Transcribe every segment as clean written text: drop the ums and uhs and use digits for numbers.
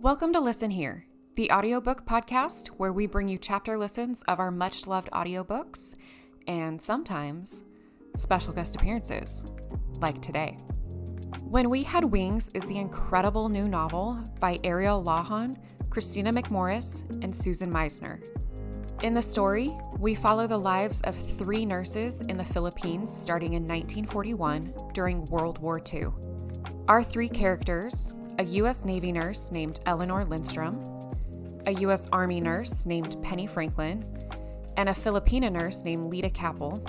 Welcome to Listen Here, the audiobook podcast where we bring you chapter listens of our much-loved audiobooks and sometimes special guest appearances, like today. When We Had Wings is the incredible new novel by Ariel Lawhon, Kristina McMorris, and Susan Meissner. In the story, we follow the lives of 3 nurses in the Philippines starting in 1941 during World War II. Our 3 characters, a U.S. Navy nurse named Eleanor Lindstrom, a U.S. Army nurse named Penny Franklin, and a Filipina nurse named Lita Capel,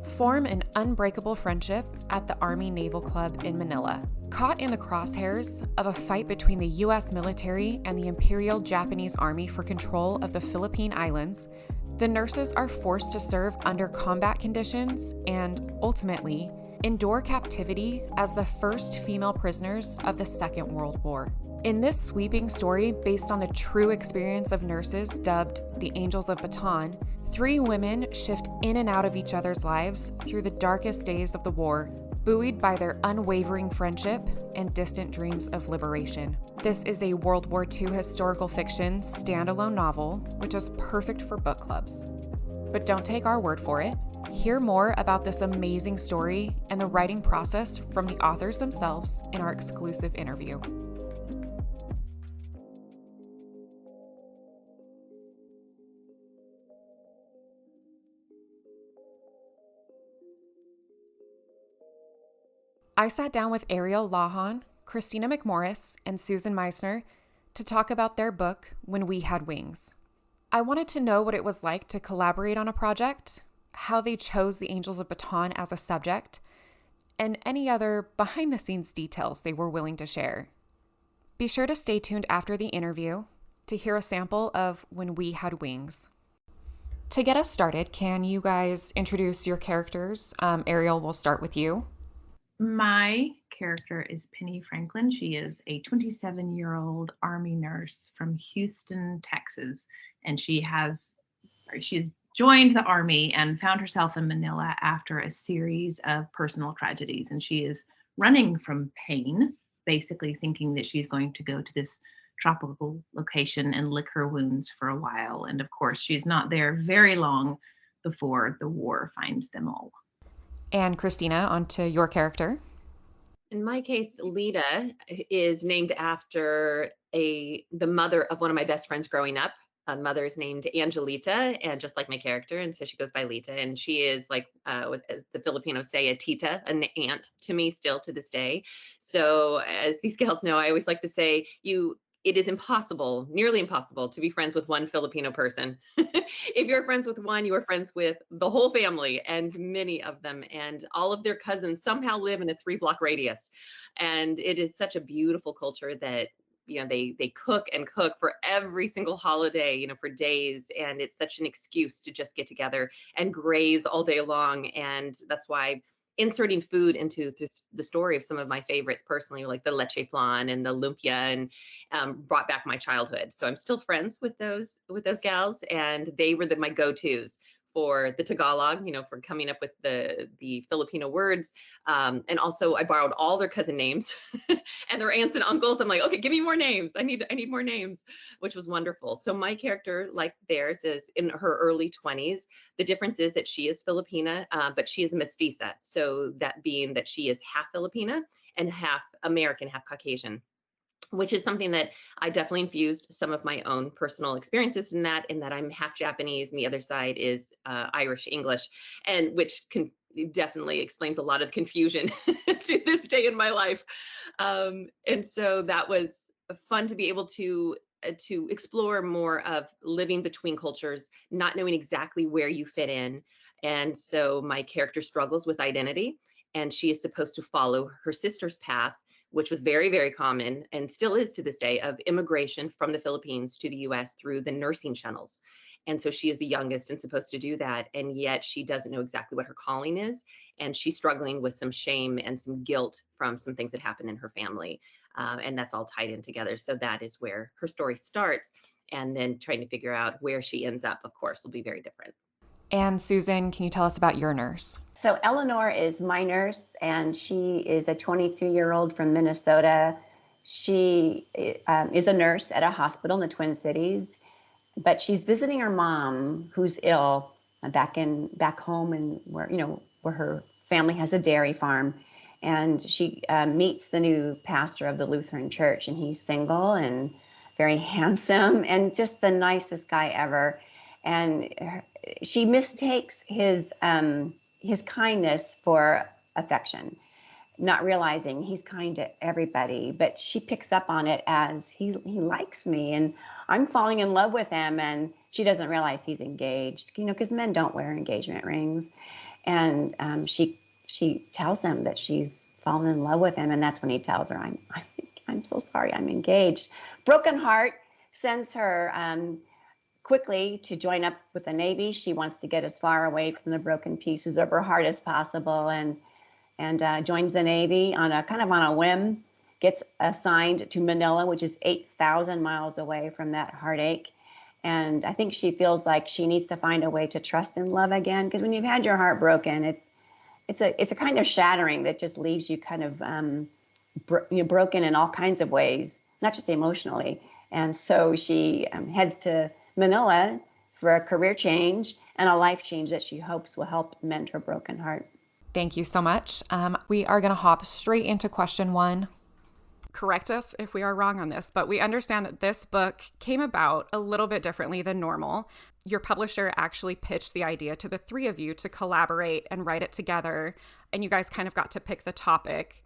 form an unbreakable friendship at the Army Naval Club in Manila. Caught in the crosshairs of a fight between the U.S. military and the Imperial Japanese Army for control of the Philippine Islands, the nurses are forced to serve under combat conditions and, ultimately, endure captivity as the first female prisoners of the Second World War. In this sweeping story based on the true experience of nurses dubbed the Angels of Bataan, 3 women shift in and out of each other's lives through the darkest days of the war, buoyed by their unwavering friendship and distant dreams of liberation. This is a World War II historical fiction standalone novel, which is perfect for book clubs. But don't take our word for it. Hear more about this amazing story and the writing process from the authors themselves in our exclusive interview. I sat down with Ariel Lawhon, Kristina McMorris, and Susan Meissner to talk about their book, When We Had Wings. I wanted to know what it was like to collaborate on a project, how they chose the Angels of Bataan as a subject, and any other behind-the-scenes details they were willing to share. Be sure to stay tuned after the interview to hear a sample of When We Had Wings. To get us started, can you guys introduce your characters? Ariel, we'll start with you. My character is Penny Franklin. She is a 27-year-old Army nurse from Houston, Texas, and she's joined the Army and found herself in Manila after a series of personal tragedies, and she is running from pain, basically thinking that she's going to go to this tropical location and lick her wounds for a while. And of course, she's not there very long before the war finds them all. And Kristina, onto your character. In my case, Lita is named after the mother of one of my best friends growing up. Mother is named Angelita, and just like my character, and so she goes by Lita. And she is like, as the Filipinos say, a tita, an aunt to me still to this day. So as these gals know, I always like to say, it is impossible, nearly impossible, to be friends with one Filipino person. If you're friends with one, you are friends with the whole family, and many of them, and all of their cousins somehow live in a 3-block radius. And it is such a beautiful culture that, they cook and cook for every single holiday, for days. And it's such an excuse to just get together and graze all day long. And that's why inserting food into the story of some of my favorites personally, like the leche flan and the lumpia, and brought back my childhood. So I'm still friends with those gals, and they were my go-tos for the Tagalog, for coming up with the Filipino words. And also I borrowed all their cousin names and their aunts and uncles. I'm like, okay, give me more names. I need more names, which was wonderful. So my character, like theirs, is in her early 20s. The difference is that she is Filipina, but she is mestiza. So that being that she is half Filipina and half American, half Caucasian, which is something that I definitely infused some of my own personal experiences in that I'm half Japanese and the other side is Irish English, and which definitely explains a lot of confusion to this day in my life. And so that was fun to be able to explore more of living between cultures, not knowing exactly where you fit in. And so my character struggles with identity, and she is supposed to follow her sister's path, which was very, very common and still is to this day, of immigration from the Philippines to the US through the nursing channels. And so she is the youngest and supposed to do that. And yet she doesn't know exactly what her calling is. And she's struggling with some shame and some guilt from some things that happened in her family. And that's all tied in together. So that is where her story starts. And then trying to figure out where she ends up, of course, will be very different. And Susan, can you tell us about your nurse? So Eleanor is my nurse, and she is a 23-year-old from Minnesota. She is a nurse at a hospital in the Twin Cities, but she's visiting her mom who's ill back home, and where her family has a dairy farm. And she meets the new pastor of the Lutheran church, and he's single and very handsome and just the nicest guy ever. And she mistakes his kindness for affection, not realizing he's kind to everybody, but she picks up on it as he likes me and I'm falling in love with him, and she doesn't realize he's engaged, because men don't wear engagement rings. And she tells him that she's fallen in love with him, and that's when he tells her, I'm so sorry, I'm engaged. Broken heart, sends her quickly to join up with the Navy. She wants to get as far away from the broken pieces of her heart as possible, and joins the Navy on a whim, gets assigned to Manila, which is 8,000 miles away from that heartache. And I think she feels like she needs to find a way to trust and love again, because when you've had your heart broken, it's a kind of shattering that just leaves you kind of broken in all kinds of ways, not just emotionally. And so she heads to Manila for a career change and a life change that she hopes will help mend her broken heart. Thank you so much. We are going to hop straight into question 1. Correct us if we are wrong on this, but we understand that this book came about a little bit differently than normal. Your publisher actually pitched the idea to the three of you to collaborate and write it together, and you guys kind of got to pick the topic.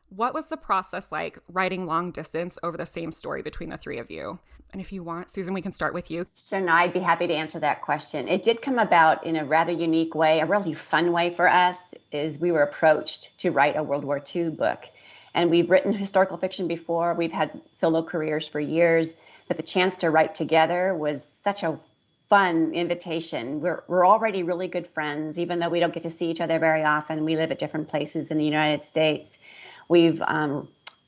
What was the process like writing long distance over the same story between the three of you? And if you want, Susan, we can start with you. So no, I'd be happy to answer that question. It did come about in a rather unique way. A really fun way for us is we were approached to write a World War II book. And we've written historical fiction before. We've had solo careers for years, but the chance to write together was such a fun invitation. We're already really good friends, even though we don't get to see each other very often. We live at different places in the United States. We've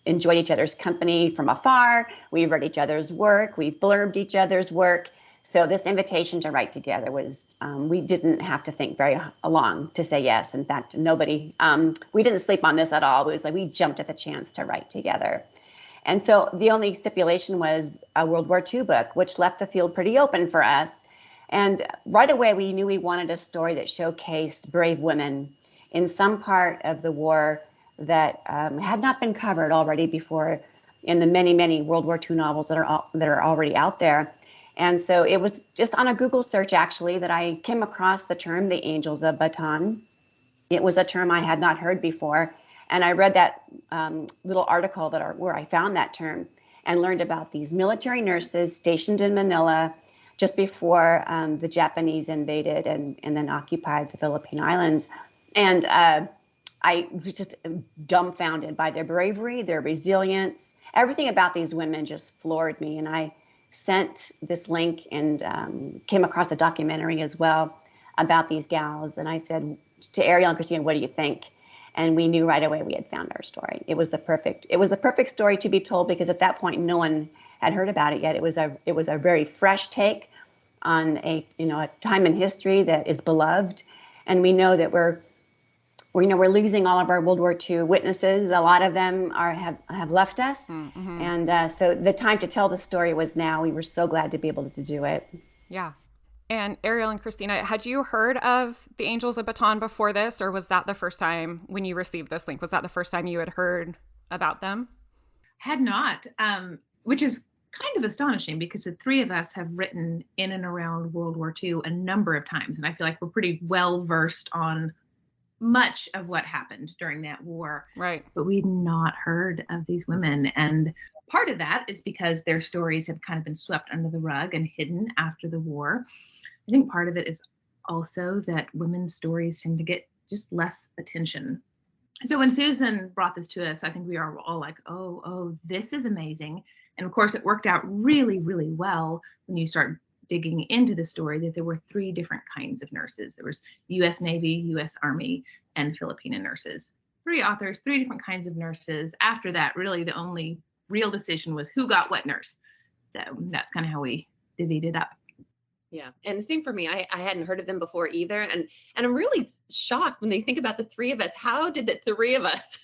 enjoyed each other's company from afar. We've read each other's work. We've blurbed each other's work. So this invitation to write together was, we didn't have to think very long to say yes. In fact, we didn't sleep on this at all. It was like we jumped at the chance to write together. And so the only stipulation was a World War II book, which left the field pretty open for us. And right away, we knew we wanted a story that showcased brave women in some part of the war that had not been covered already before in the many, many World War II novels that are already out there. And so it was just on a Google search, actually, that I came across the term, the Angels of Bataan. It was a term I had not heard before. And I read that little article where I found that term and learned about these military nurses stationed in Manila just before the Japanese invaded and then occupied the Philippine Islands. And I was just dumbfounded by their bravery, their resilience. Everything about these women just floored me. And I sent this link and came across a documentary as well about these gals. And I said to Ariel and Kristina, what do you think? And we knew right away we had found our story. It was the perfect story to be told, because at that point no one had heard about it yet. It was a very fresh take on a time in history that is beloved. And we know that we're losing all of our World War II witnesses. A lot of them have left us. Mm-hmm. And so the time to tell the story was now. We were so glad to be able to do it. Yeah. And Ariel and Kristina, had you heard of the Angels of Bataan before this, or was that the first time when you received this link? Was that the first time you had heard about them? Had not, which is kind of astonishing because the three of us have written in and around World War II a number of times. And I feel like we're pretty well versed on much of what happened during that war. Right. But we'd not heard of these women. And part of that is because their stories have kind of been swept under the rug and hidden after the war. I think part of it is also that women's stories tend to get just less attention. So when Susan brought this to us, I think we are all like, oh, this is amazing. And of course, it worked out really, really well when you start digging into the story that there were three different kinds of nurses. There was U.S. Navy, U.S. Army, and Filipina nurses. Three authors, three different kinds of nurses. After that, really the only real decision was who got what nurse. So that's kind of how we divvied it up. Yeah. And the same for me. I hadn't heard of them before either. And I'm really shocked when they think about the three of us. How did the three of us,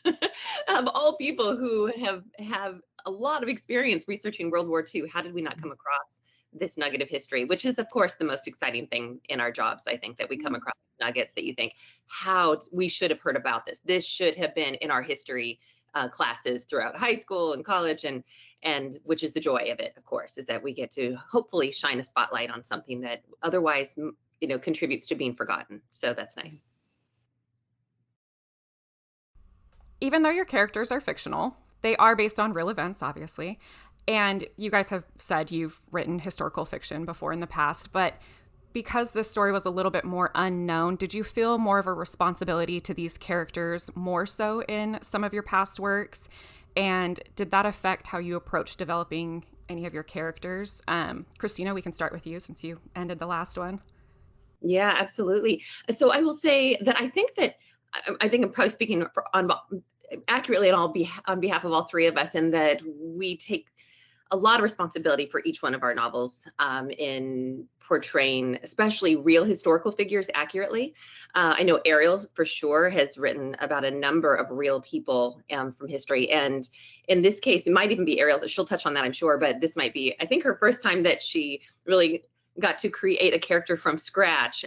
all people who have a lot of experience researching World War II. How did we not come across this nugget of history, which is, of course, the most exciting thing in our jobs. I think that we come across nuggets that you think, how we should have heard about this. This should have been in our history classes throughout high school and college, and which is the joy of it, of course, is that we get to hopefully shine a spotlight on something that otherwise, contributes to being forgotten. So that's nice. Even though your characters are fictional, they are based on real events, obviously. And you guys have said you've written historical fiction before in the past, but because this story was a little bit more unknown, did you feel more of a responsibility to these characters more so in some of your past works? And did that affect how you approach developing any of your characters? Kristina, we can start with you since you ended the last one. Yeah, absolutely. So I will say that I think I'm probably speaking accurately on behalf of all three of us, in that we take a lot of responsibility for each one of our novels in portraying especially real historical figures accurately. I know Ariel for sure has written about a number of real people from history. And in this case, it might even be Ariel's. She'll touch on that, I'm sure, but this might be, I think, her first time that she really got to create a character from scratch,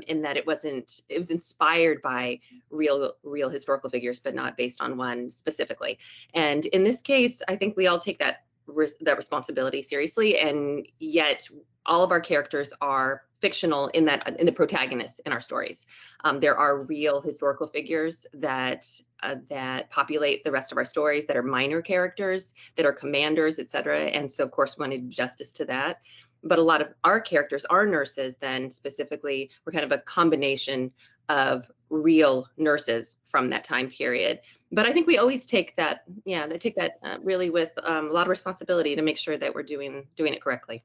in that it was inspired by real historical figures, but not based on one specifically. And in this case, I think we all take that responsibility seriously, and yet all of our characters are fictional in the protagonists in our stories. There are real historical figures that populate the rest of our stories, that are minor characters, that are commanders, etc. And so, of course, we want to do justice to that. But a lot of our characters, our nurses, then specifically, were kind of a combination of real nurses from that time period. But I think we always take that, really with a lot of responsibility to make sure that we're doing it correctly.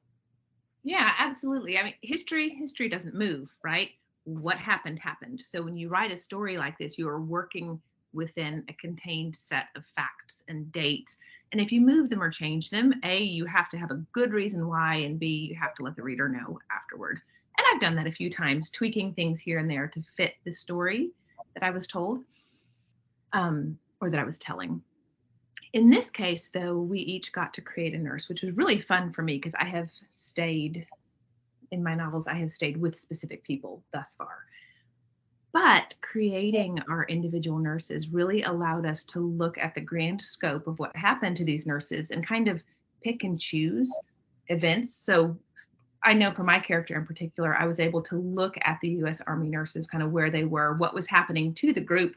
Yeah, absolutely. I mean, history doesn't move, right? What happened. So when you write a story like this, you are working within a contained set of facts and dates. And if you move them or change them, A, you have to have a good reason why, and B, you have to let the reader know afterward. And I've done that a few times, tweaking things here and there to fit the story that I was told, or that I was telling. In this case, though, we each got to create a nurse, which was really fun for me because in my novels, I have stayed with specific people thus far. But creating our individual nurses really allowed us to look at the grand scope of what happened to these nurses and kind of pick and choose events. So I know for my character in particular, I was able to look at the U.S. Army nurses, kind of where they were, what was happening to the group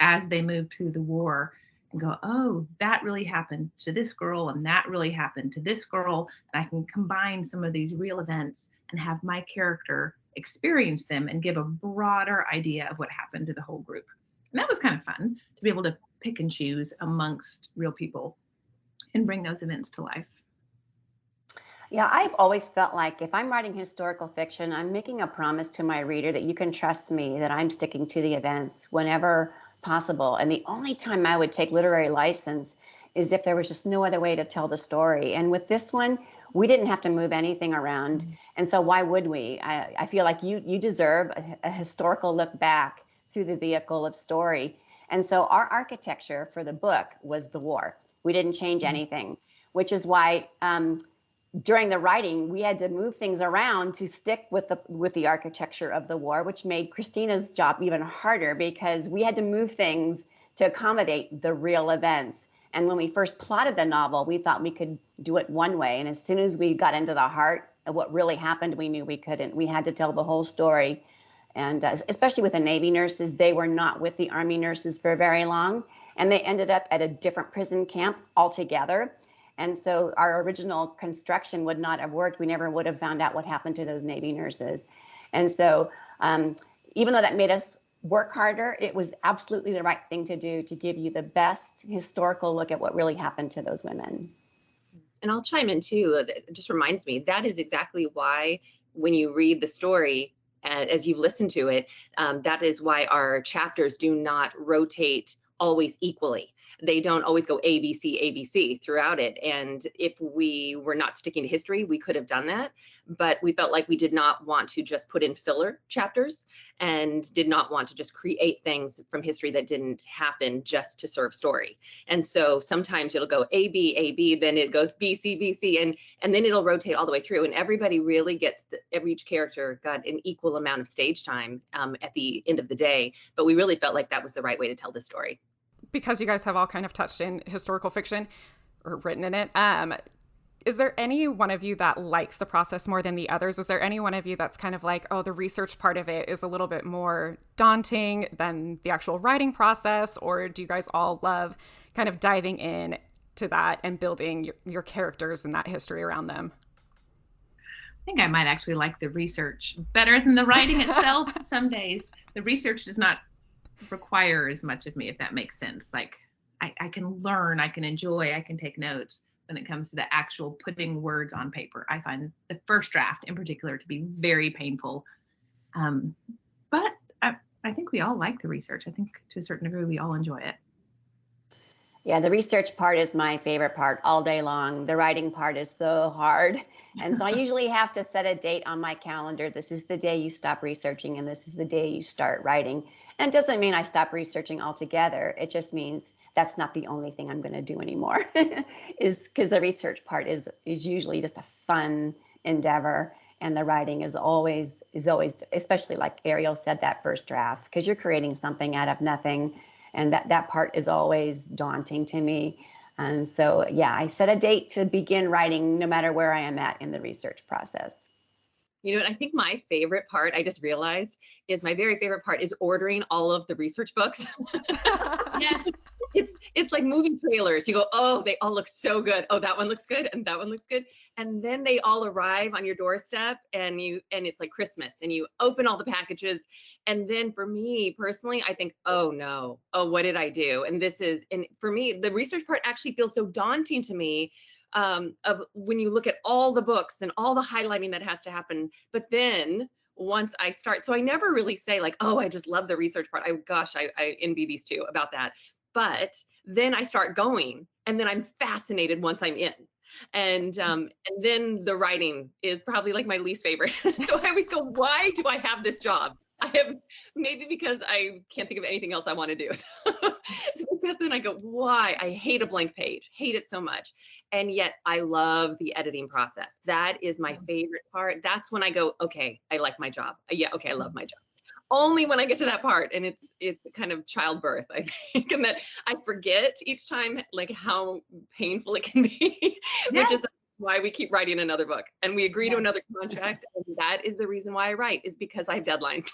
as they moved through the war, and go, oh, that really happened to this girl, and that really happened to this girl. And I can combine some of these real events and have my character experience them and give a broader idea of what happened to the whole group. And that was kind of fun to be able to pick and choose amongst real people and bring those events to life. Yeah, I've always felt like if I'm writing historical fiction, I'm making a promise to my reader that you can trust me, that I'm sticking to the events whenever possible. And the only time I would take literary license is if there was just no other way to tell the story. And with this one, we didn't have to move anything around. And so why would we? I feel like you deserve a historical look back through the vehicle of story. And so our architecture for the book was the war. We didn't change anything, which is why during the writing, we had to move things around to stick with the architecture of the war, which made Kristina's job even harder because we had to move things to accommodate the real events. And when we first plotted the novel, we thought we could do it one way. And as soon as we got into the heart of what really happened, we knew we couldn't. We had to tell the whole story. And especially with the Navy nurses, they were not with the Army nurses for very long. And they ended up at a different prison camp altogether. And so our original construction would not have worked. We never would have found out what happened to those Navy nurses. And so even though that made us work harder, it was absolutely the right thing to do to give you the best historical look at what really happened to those women. And I'll chime in too. It just reminds me, that is exactly why when you read the story, as you've listened to it, that is why our chapters do not rotate always equally. They don't always go ABC, ABC throughout it. And if we were not sticking to history, we could have done that. But we felt like we did not want to just put in filler chapters and did not want to just create things from history that didn't happen just to serve story. And so sometimes it'll go AB, AB, then it goes BC, BC, and then it'll rotate all the way through. And everybody really gets, each character got an equal amount of stage time at the end of the day. But we really felt like that was the right way to tell the story. Because you guys have all kind of touched in historical fiction or written in it, is there any one of you that likes the process more than the others? Is there any one of you that's kind of like, oh, the research part of it is a little bit more daunting than the actual writing process? Or do you guys all love kind of diving in to that and building your characters and that history around them? I think I might actually like the research better than the writing itself. Some days the research does not require as much of me, if that makes sense. Like I can learn, I can enjoy, I can take notes. When it comes to the actual putting words on paper, I find the first draft in particular to be very painful. But I think we all like the research. I think to a certain degree we all enjoy it. Yeah, the research part is my favorite part all day long. The writing part is so hard. And so I usually have to set a date on my calendar. This is the day you stop researching and this is the day you start writing. And it doesn't mean I stop researching altogether. It just means that's not the only thing I'm going to do anymore, is because the research part is usually just a fun endeavor. And the writing is always, especially like Ariel said, that first draft, because you're creating something out of nothing. And that part is always daunting to me. And so, yeah, I set a date to begin writing no matter where I am at in the research process. You know, and I think my favorite part, I just realized, is my very favorite part is ordering all of the research books. Yes. It's like movie trailers. You go, oh, they all look so good. Oh, that one looks good, and that one looks good. And then they all arrive on your doorstep, and it's like Christmas, and you open all the packages. And then for me personally, I think, oh no, oh, what did I do? And for me, the research part actually feels so daunting to me. Of when you look at all the books and all the highlighting that has to happen. But then once I start, so I never really say like, oh, I just love the research part. I envy these two about that. But then I start going, and then I'm fascinated once I'm in. And then the writing is probably like my least favorite. So I always go, why do I have this job? Maybe because I can't think of anything else I want to do. So then I go, why? I hate a blank page, hate it so much. And yet I love the editing process. That is my favorite part. That's when I go, okay, I like my job. Yeah, okay, I love my job. Only when I get to that part, and it's kind of childbirth, I think, and that I forget each time like how painful it can be, Yes. which is why we keep writing another book, and we agree to another contract, and that is the reason why I write, is because I have deadlines.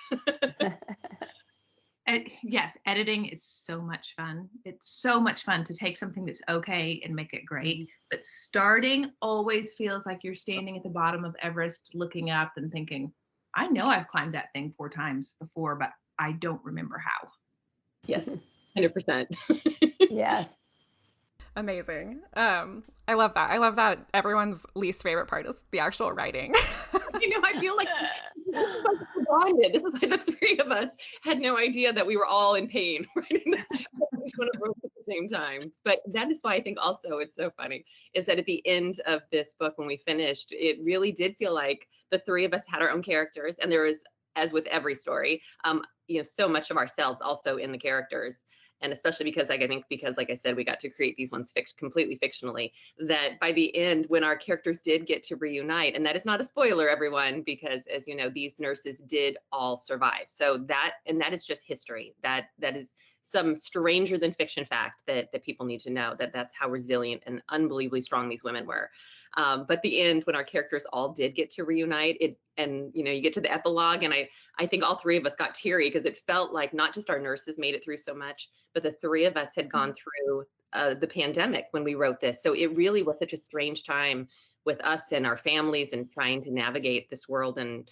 Yes, editing is so much fun. It's so much fun to take something that's okay and make it great. But starting always feels like you're standing at the bottom of Everest looking up and thinking, I know I've climbed that thing 4 times before, but I don't remember how. Yes, 100%. Yes. Amazing. I love that. I love that everyone's least favorite part is the actual writing. I feel like bonded. This is why the three of us had no idea that we were all in pain writing each one of us at the same time. But that is why I think also it's so funny is that at the end of this book, when we finished, it really did feel like the three of us had our own characters, and there was, as with every story, so much of ourselves also in the characters. And especially because like I said, we got to create these ones completely fictionally, that by the end, when our characters did get to reunite, and that is not a spoiler, everyone, because as you know, these nurses did all survive. So that is just history. That is some stranger than fiction fact that people need to know, that's how resilient and unbelievably strong these women were. But the end, when our characters all did get to reunite, you get to the epilogue, and I think all three of us got teary because it felt like not just our nurses made it through so much, but the three of us had gone through the pandemic when we wrote this. So it really was such a strange time with us and our families and trying to navigate this world and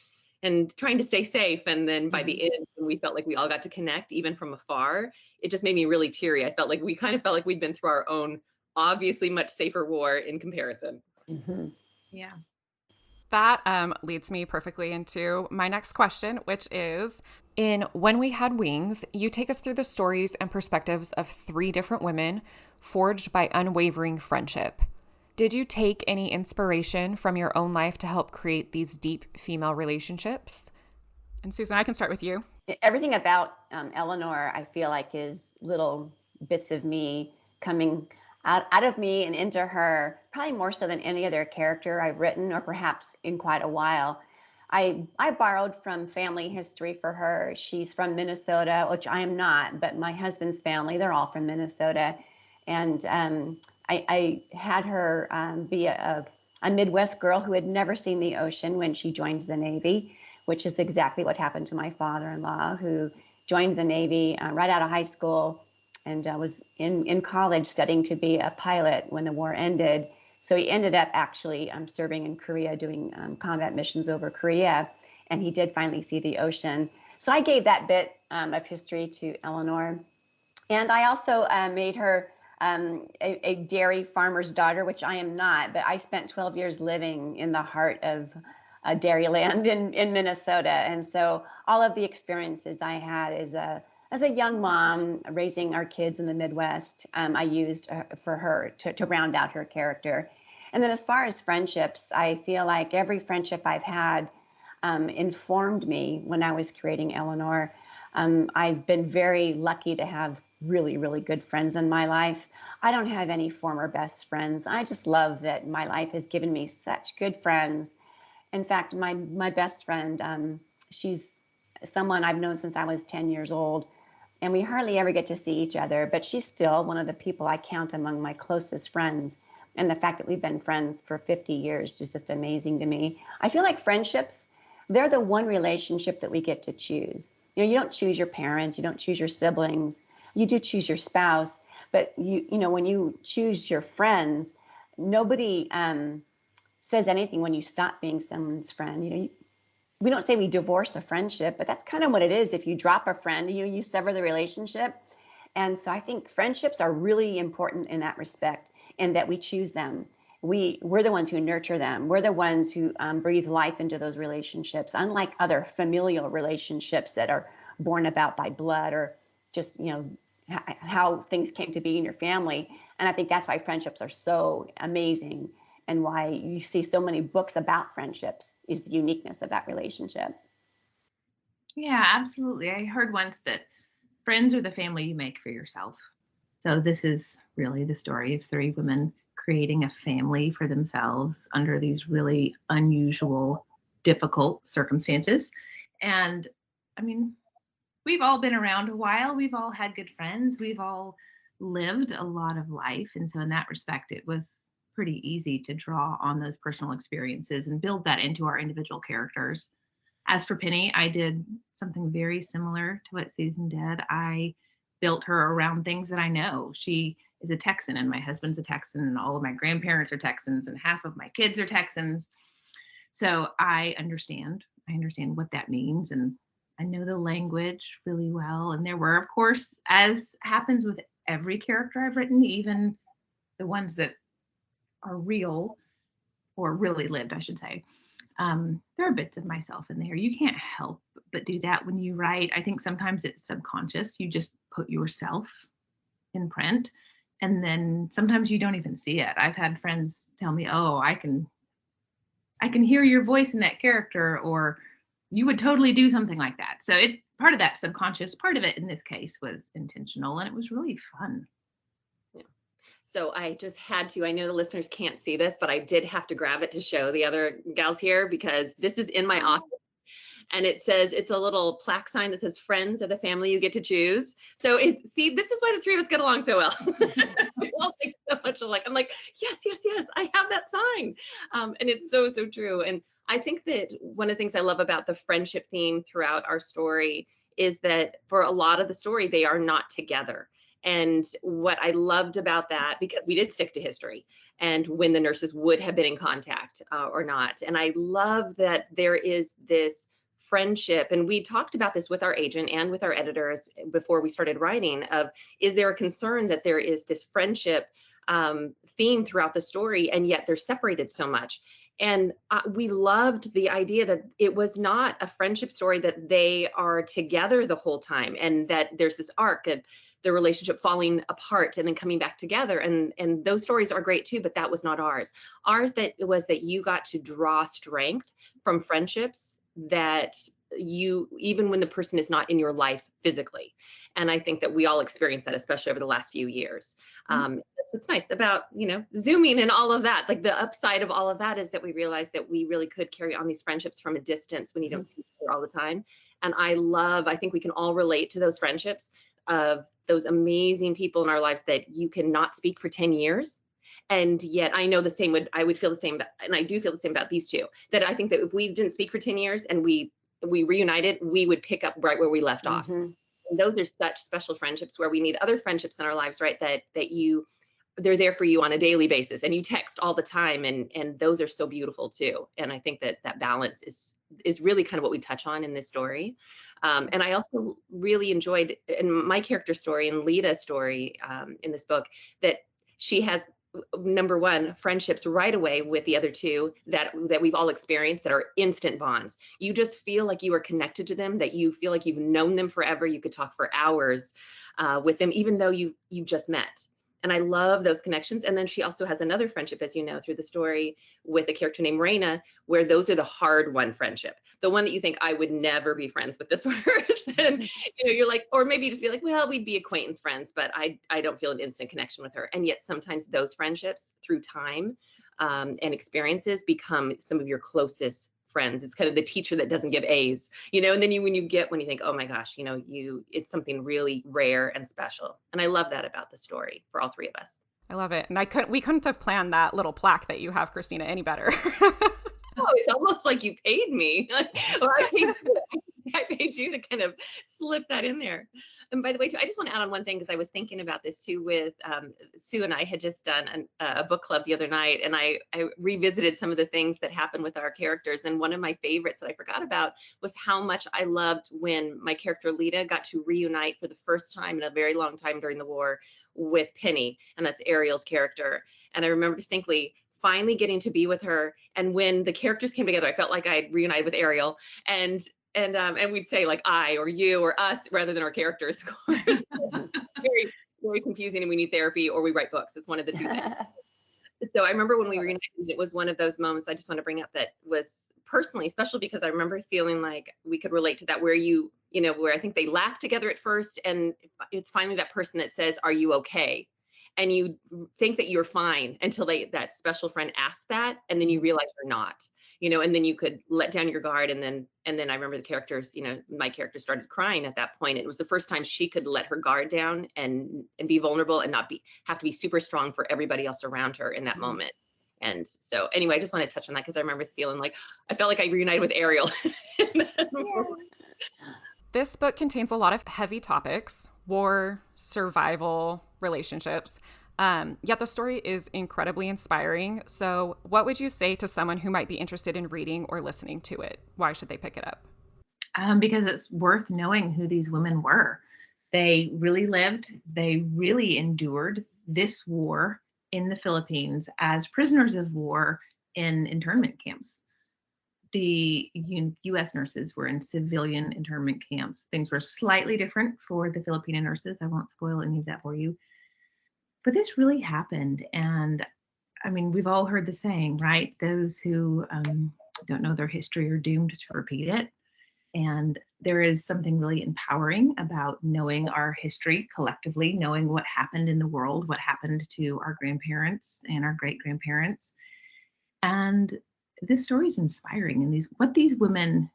trying to stay safe. And then by the end, when we felt like we all got to connect, even from afar, it just made me really teary. I felt like we kind of felt like we'd been through our own, obviously much safer war in comparison. Mm-hmm. Yeah. That leads me perfectly into my next question, which is, in When We Had Wings, you take us through the stories and perspectives of 3 different women forged by unwavering friendship. Did you take any inspiration from your own life to help create these deep female relationships? And Susan, I can start with you. Everything about Eleanor, I feel like, is little bits of me coming out of me and into her, probably more so than any other character I've written, or perhaps in quite a while. I borrowed from family history for her. She's from Minnesota, which I am not, but my husband's family, they're all from Minnesota. And I had her be a Midwest girl who had never seen the ocean when she joins the Navy, which is exactly what happened to my father-in-law, who joined the Navy right out of high school and was in college studying to be a pilot when the war ended. So he ended up actually serving in Korea, doing combat missions over Korea, and he did finally see the ocean. So I gave that bit of history to Eleanor. And I also made her a dairy farmer's daughter, which I am not, but I spent 12 years living in the heart of dairy land in Minnesota. And so all of the experiences I had as a young mom raising our kids in the Midwest, I used for her to round out her character. And then as far as friendships, I feel like every friendship I've had informed me when I was creating Eleanor. I've been very lucky to have really, really good friends in my life. I don't have any former best friends. I just love that my life has given me such good friends. In fact, my best friend, she's someone I've known since I was 10 years old, and we hardly ever get to see each other, but she's still one of the people I count among my closest friends. And the fact that we've been friends for 50 years is just amazing to me. I feel like friendships, they're the one relationship that we get to choose. You know, you don't choose your parents, you don't choose your siblings, you do choose your spouse, but you know, when you choose your friends, nobody says anything when you stop being someone's friend. You know, we don't say we divorce a friendship, but that's kind of what it is. If you drop a friend, you sever the relationship. And so I think friendships are really important in that respect, in that we choose them. We're the ones who nurture them. We're the ones who breathe life into those relationships, unlike other familial relationships that are born about by blood or just, you know, how things came to be in your family. And I think that's why friendships are so amazing, and why you see so many books about friendships is the uniqueness of that relationship. Yeah, absolutely. I heard once that friends are the family you make for yourself. So this is really the story of 3 women creating a family for themselves under these really unusual, difficult circumstances. And I mean, we've all been around a while. We've all had good friends. We've all lived a lot of life. And so in that respect, it was pretty easy to draw on those personal experiences and build that into our individual characters. As for Penny, I did something very similar to what Susan did. I built her around things that I know. She is a Texan, and my husband's a Texan, and all of my grandparents are Texans, and half of my kids are Texans. So I understand what that means, and I know the language really well. And there were, of course, as happens with every character I've written, even the ones that are real, or really lived, I should say. There are bits of myself in there. You can't help but do that when you write. I think sometimes it's subconscious. You just put yourself in print, and then sometimes you don't even see it. I've had friends tell me, "Oh, I can hear your voice in that character," or "You would totally do something like that." So it part of that subconscious, part of it in this case was intentional, and it was really fun. So I just had to, I know the listeners can't see this, but I did have to grab it to show the other gals here, because this is in my office. And it says, it's a little plaque sign that says friends are the family you get to choose. So see, this is why the 3 of us get along so well. We all think so much alike. I'm like, yes, I have that sign. And it's so, so true. And I think that one of the things I love about the friendship theme throughout our story is that for a lot of the story, they are not together. And what I loved about that, because we did stick to history and when the nurses would have been in contact or not. And I love that there is this friendship, and we talked about this with our agent and with our editors before we started writing, of, is there a concern that there is this friendship theme throughout the story, and yet they're separated so much. And we loved the idea that it was not a friendship story, that they are together the whole time, and that there's this arc of the relationship falling apart and then coming back together. And those stories are great too, but that was not ours. Ours, that it was that you got to draw strength from friendships that you, even when the person is not in your life physically. And I think that we all experience that, especially over the last few years. What's nice about, Zooming and all of that, like the upside of all of that, is that we realize that we really could carry on these friendships from a distance when you don't see each other all the time. And I think we can all relate to those friendships of those amazing people in our lives that you cannot speak for 10 years. And yet I know I would feel the same, and I do feel the same about these two, that I think that if we didn't speak for 10 years and we reunited, we would pick up right where we left off. And those are such special friendships, where we need other friendships in our lives, right? That they're there for you on a daily basis, and you text all the time, and those are so beautiful too. And I think that balance is really kind of what we touch on in this story. And I also really enjoyed in my character story and Lita's story in this book, that she has, number one, friendships right away with the other two that we've all experienced, that are instant bonds. You just feel like you are connected to them, that you feel like you've known them forever. You could talk for hours with them, even though you've just met. And I love those connections. And then she also has another friendship, as you know, through the story, with a character named Reina, where those are the hard won friendship. The one that you think, I would never be friends with this person. You're like, or maybe you just be like, well, we'd be acquaintance friends, but I don't feel an instant connection with her. And yet sometimes those friendships through time and experiences become some of your closest friends. It's kind of the teacher that doesn't give A's, and then when you think, oh my gosh, it's something really rare and special. And I love that about the story for all three of us. I love it. And we couldn't have planned that little plaque that you have, Kristina, any better. Oh, it's almost like you paid me, or I paid you to kind of slip that in there. And by the way, too, I just want to add on one thing, because I was thinking about this too with Sue and I had just done a book club the other night, and I revisited some of the things that happened with our characters. And one of my favorites that I forgot about was how much I loved when my character Lita got to reunite for the first time in a very long time during the war with Penny, and that's Ariel's character. And I remember distinctly finally getting to be with her. And when the characters came together, I felt like I had reunited with Ariel, and we'd say like I or you or us rather than our characters. Very, very confusing, and we need therapy or we write books. It's one of the two things. So I remember when we reunited, it was one of those moments I just want to bring up that was personally special, because I remember feeling like we could relate to that, where where I think they laughed together at first, and it's finally that person that says, "Are you okay?" And you think that you're fine until that special friend asks that, and then you realize you're not, and then you could let down your guard. And then I remember the characters, my character started crying at that point. It was the first time she could let her guard down and be vulnerable and not have to be super strong for everybody else around her in that moment. And so anyway, I just want to touch on that, because I remember feeling like I felt like I reunited with Ariel. This book contains a lot of heavy topics: war, survival, relationships. Yet the story is incredibly inspiring. So what would you say to someone who might be interested in reading or listening to it? Why should they pick it up? Because it's worth knowing who these women were. They really lived, they really endured this war in the Philippines as prisoners of war in internment camps. The U.S. nurses were in civilian internment camps. Things were slightly different for the Filipina nurses. I won't spoil any of that for you. But this really happened. And I mean, we've all heard the saying, right? Those who don't know their history are doomed to repeat it. And there is something really empowering about knowing our history collectively, knowing what happened in the world, what happened to our grandparents and our great-grandparents. And this story is inspiring. And what these women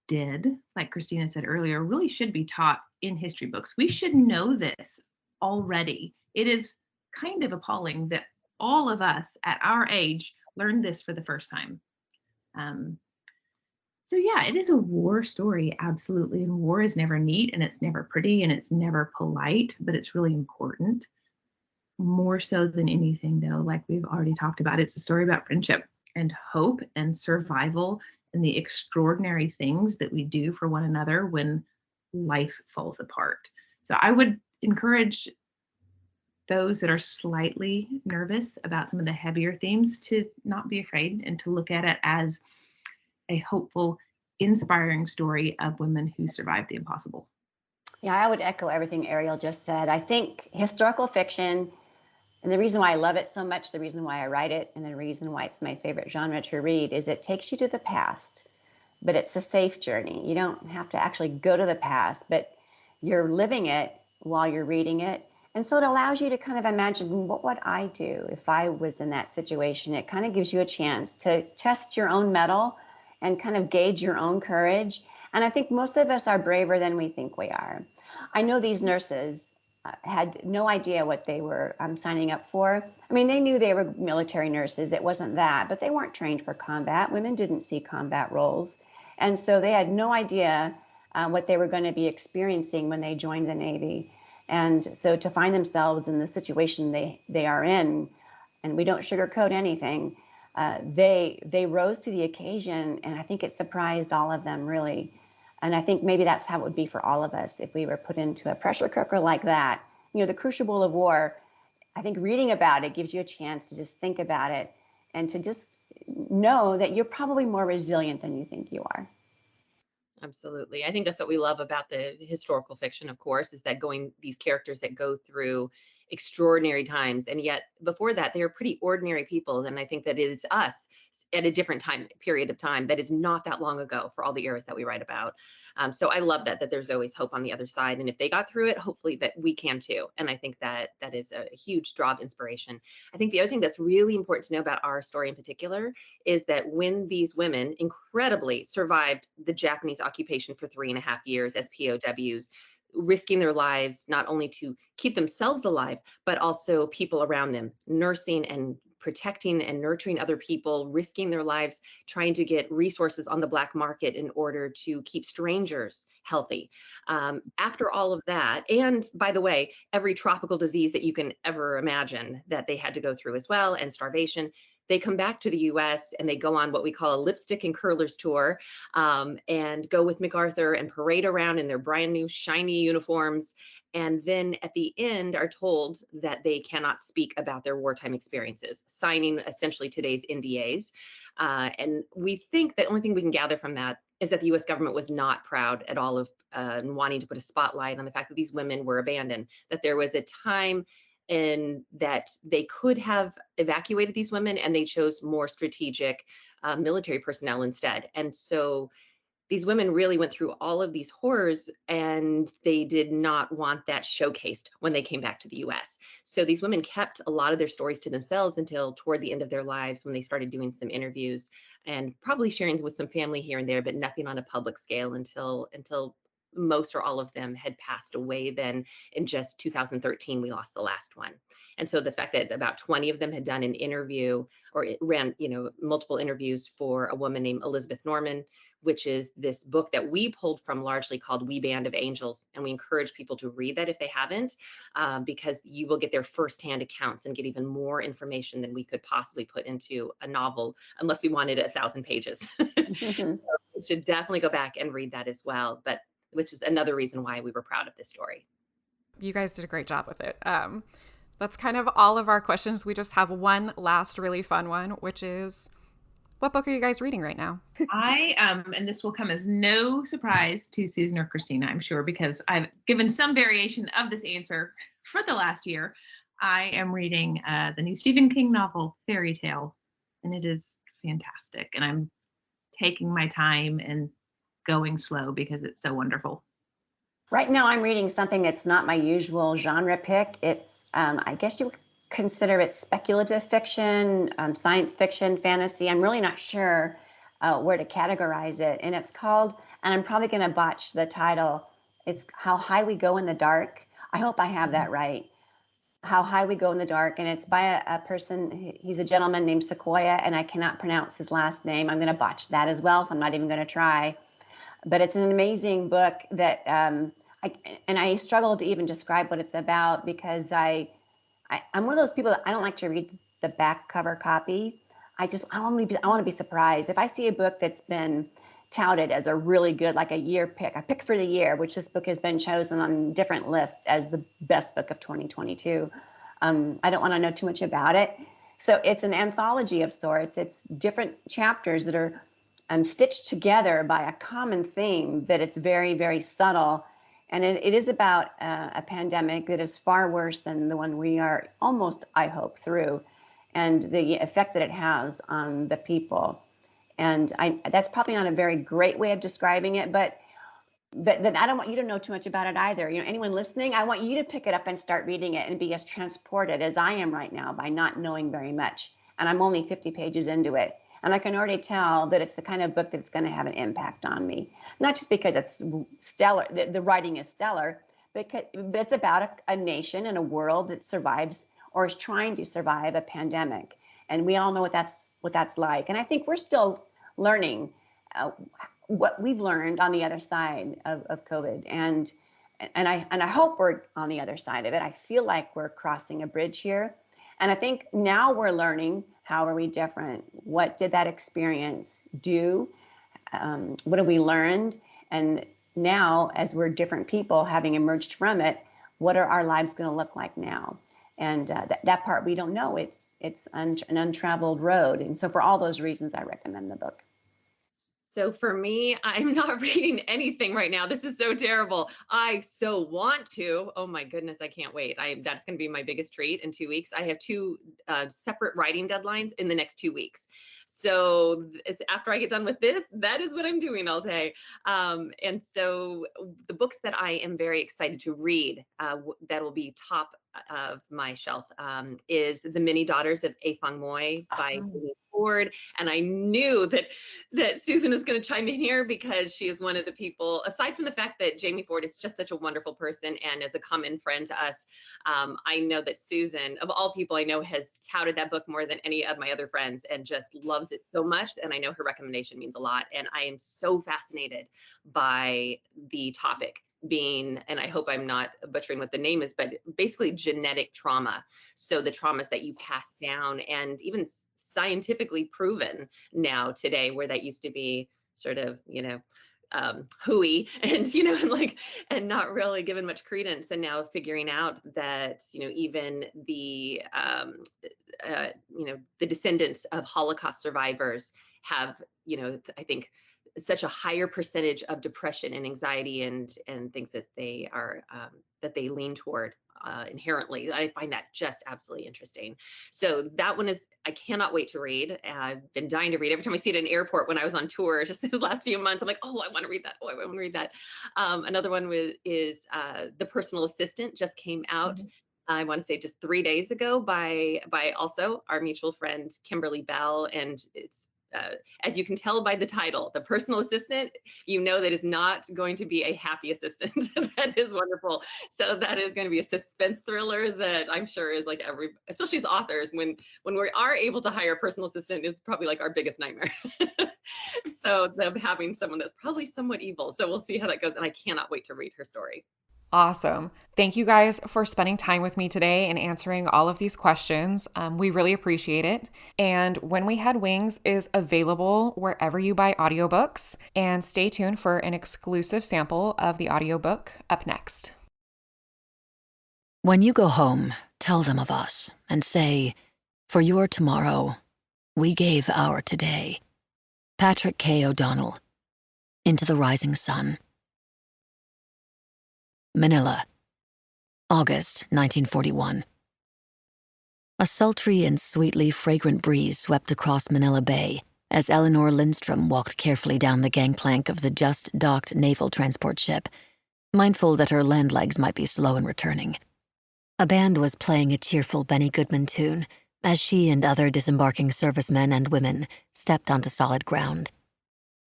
did, like Kristina said earlier, really should be taught in history books. We should know this already. It is kind of appalling that all of us at our age learned this for the first time. So yeah, it is a war story, absolutely. And war is never neat, and it's never pretty, and it's never polite, but it's really important. More so than anything, though, like we've already talked about, it's a story about friendship and hope and survival and the extraordinary things that we do for one another when life falls apart. So I would encourage those that are slightly nervous about some of the heavier themes to not be afraid and to look at it as a hopeful, inspiring story of women who survived the impossible. Yeah, I would echo everything Ariel just said. I think historical fiction, and the reason why I love it so much, the reason why I write it, and the reason why it's my favorite genre to read is it takes you to the past, but it's a safe journey. You don't have to actually go to the past, but you're living it while you're reading it. And so it allows you to kind of imagine, what would I do if I was in that situation? It kind of gives you a chance to test your own mettle and kind of gauge your own courage. And I think most of us are braver than we think we are. I know these nurses had no idea what they were signing up for. I mean, they knew they were military nurses. It wasn't that, but they weren't trained for combat. Women didn't see combat roles. And so they had no idea what they were going to be experiencing when they joined the Navy. And so to find themselves in the situation they are in, and we don't sugarcoat anything, they rose to the occasion, and I think it surprised all of them, really. And I think maybe that's how it would be for all of us if we were put into a pressure cooker like that. You know, the crucible of war, I think reading about it gives you a chance to just think about it and to just know that you're probably more resilient than you think you are. Absolutely. I think that's what we love about the historical fiction, of course, is that these characters that go through extraordinary times. And yet before that, they are pretty ordinary people. And I think that is us at a different period of time that is not that long ago for all the eras that we write about. So I love that there's always hope on the other side. And if they got through it, hopefully that we can too. And I think that is a huge draw of inspiration. I think the other thing that's really important to know about our story in particular is that when these women incredibly survived the Japanese occupation for 3.5 years as POWs, risking their lives not only to keep themselves alive, but also people around them, nursing and protecting and nurturing other people, risking their lives, trying to get resources on the black market in order to keep strangers healthy. After all of that, and by the way, every tropical disease that you can ever imagine that they had to go through as well, and starvation, they come back to the US and they go on what we call a lipstick and curlers tour, and go with MacArthur and parade around in their brand new shiny uniforms. And then at the end are told that they cannot speak about their wartime experiences, signing essentially today's NDAs. And we think the only thing we can gather from that is that the US government was not proud at all of wanting to put a spotlight on the fact that these women were abandoned, that there was a time and that they could have evacuated these women and they chose more strategic military personnel instead. And so these women really went through all of these horrors and they did not want that showcased when they came back to the US. So these women kept a lot of their stories to themselves until toward the end of their lives, when they started doing some interviews and probably sharing with some family here and there, but nothing on a public scale until most or all of them had passed away. Then in just 2013, we lost the last one. And so the fact that about 20 of them had done an interview or ran, multiple interviews for a woman named Elizabeth Norman, which is this book that we pulled from largely called We Band of Angels. And we encourage people to read that if they haven't, because you will get their firsthand accounts and get even more information than we could possibly put into a novel, unless we wanted 1,000 pages. So you should definitely go back and read that as well. But which is another reason why we were proud of this story. You guys did a great job with it. That's kind of all of our questions. We just have one last really fun one, which is, what book are you guys reading right now? I and this will come as no surprise to Susan or Kristina, I'm sure, because I've given some variation of this answer for the last year. I am reading the new Stephen King novel, Fairy Tale, and it is fantastic. And I'm taking my time and going slow because it's so wonderful. Right now I'm reading something that's not my usual genre pick. It's, I guess you would consider it speculative fiction, science fiction, fantasy. I'm really not sure where to categorize it. And it's called, and I'm probably going to botch the title, it's How High We Go in the Dark. I hope I have that right. How High We Go in the Dark. And it's by a person, he's a gentleman named Sequoia, and I cannot pronounce his last name. I'm going to botch that as well, so I'm not even going to try. But it's an amazing book that I struggle to even describe what it's about, because I'm one of those people that I don't like to read the back cover copy. I want to be surprised. If I see a book that's been touted as a really good, like a pick for the year, which this book has been chosen on different lists as the best book of 2022. I don't want to know too much about it. So it's an anthology of sorts. It's different chapters that are stitched together by a common theme that it's very, very subtle. And it is about a pandemic that is far worse than the one we are almost, I hope, through, and the effect that it has on the people. And that's probably not a very great way of describing it, but I don't want you to know too much about it either. Anyone listening, I want you to pick it up and start reading it and be as transported as I am right now by not knowing very much. And I'm only 50 pages into it. And I can already tell that it's the kind of book that's going to have an impact on me. Not just because it's stellar, the writing is stellar, but it's about a nation and a world that survives or is trying to survive a pandemic. And we all know what that's like. And I think we're still learning what we've learned on the other side of COVID. And I hope we're on the other side of it. I feel like we're crossing a bridge here. And I think now we're learning, how are we different? What did that experience do? What have we learned? And now, as we're different people having emerged from it, what are our lives going to look like now? And that part we don't know. It's an untraveled road. And so for all those reasons, I recommend the book. So for me, I'm not reading anything right now. This is so terrible. I so want to. Oh my goodness, I can't wait. That's going to be my biggest treat in 2 weeks. I have two separate writing deadlines in the next 2 weeks. So after I get done with this, that is what I'm doing all day. And so the books that I am very excited to read that will be top of my shelf is The Many Daughters of Afong Moy by Susan Ford. And I knew that Susan was going to chime in here because she is one of the people, aside from the fact that Jamie Ford is just such a wonderful person and is a common friend to us, I know that Susan, of all people I know, has touted that book more than any of my other friends and just loves it so much. And I know her recommendation means a lot. And I am so fascinated by the topic being, and I hope I'm not butchering what the name is, but basically genetic trauma. So the traumas that you pass down, and even scientifically proven now today, where that used to be sort of, hooey and, and not really given much credence. And now figuring out that, even the descendants of Holocaust survivors have, I think, such a higher percentage of depression and anxiety and things that they are that they lean toward inherently. I find that just absolutely interesting. So that one is, I cannot wait to read. I've been dying to read. Every time I see it in an airport when I was on tour, just these last few months, I'm like, oh, I want to read that. Oh, I want to read that. Another one is The Personal Assistant, just came out. I want to say just 3 days ago by also our mutual friend, Kimberly Bell. And it's, as you can tell by the title, The Personal Assistant, that is not going to be a happy assistant. That is wonderful. So that is going to be a suspense thriller that I'm sure is like especially as authors, when we are able to hire a personal assistant, it's probably like our biggest nightmare. So them having someone that's probably somewhat evil. So we'll see how that goes. And I cannot wait to read her story. Awesome. Thank you guys for spending time with me today and answering all of these questions. We really appreciate it. And When We Had Wings is available wherever you buy audiobooks. And stay tuned for an exclusive sample of the audiobook up next. When you go home, tell them of us and say, for your tomorrow, we gave our today. Patrick K. O'Donnell. Into the Rising Sun. Manila, August 1941. A sultry and sweetly fragrant breeze swept across Manila Bay as Eleanor Lindstrom walked carefully down the gangplank of the just-docked naval transport ship, mindful that her land legs might be slow in returning. A band was playing a cheerful Benny Goodman tune as she and other disembarking servicemen and women stepped onto solid ground.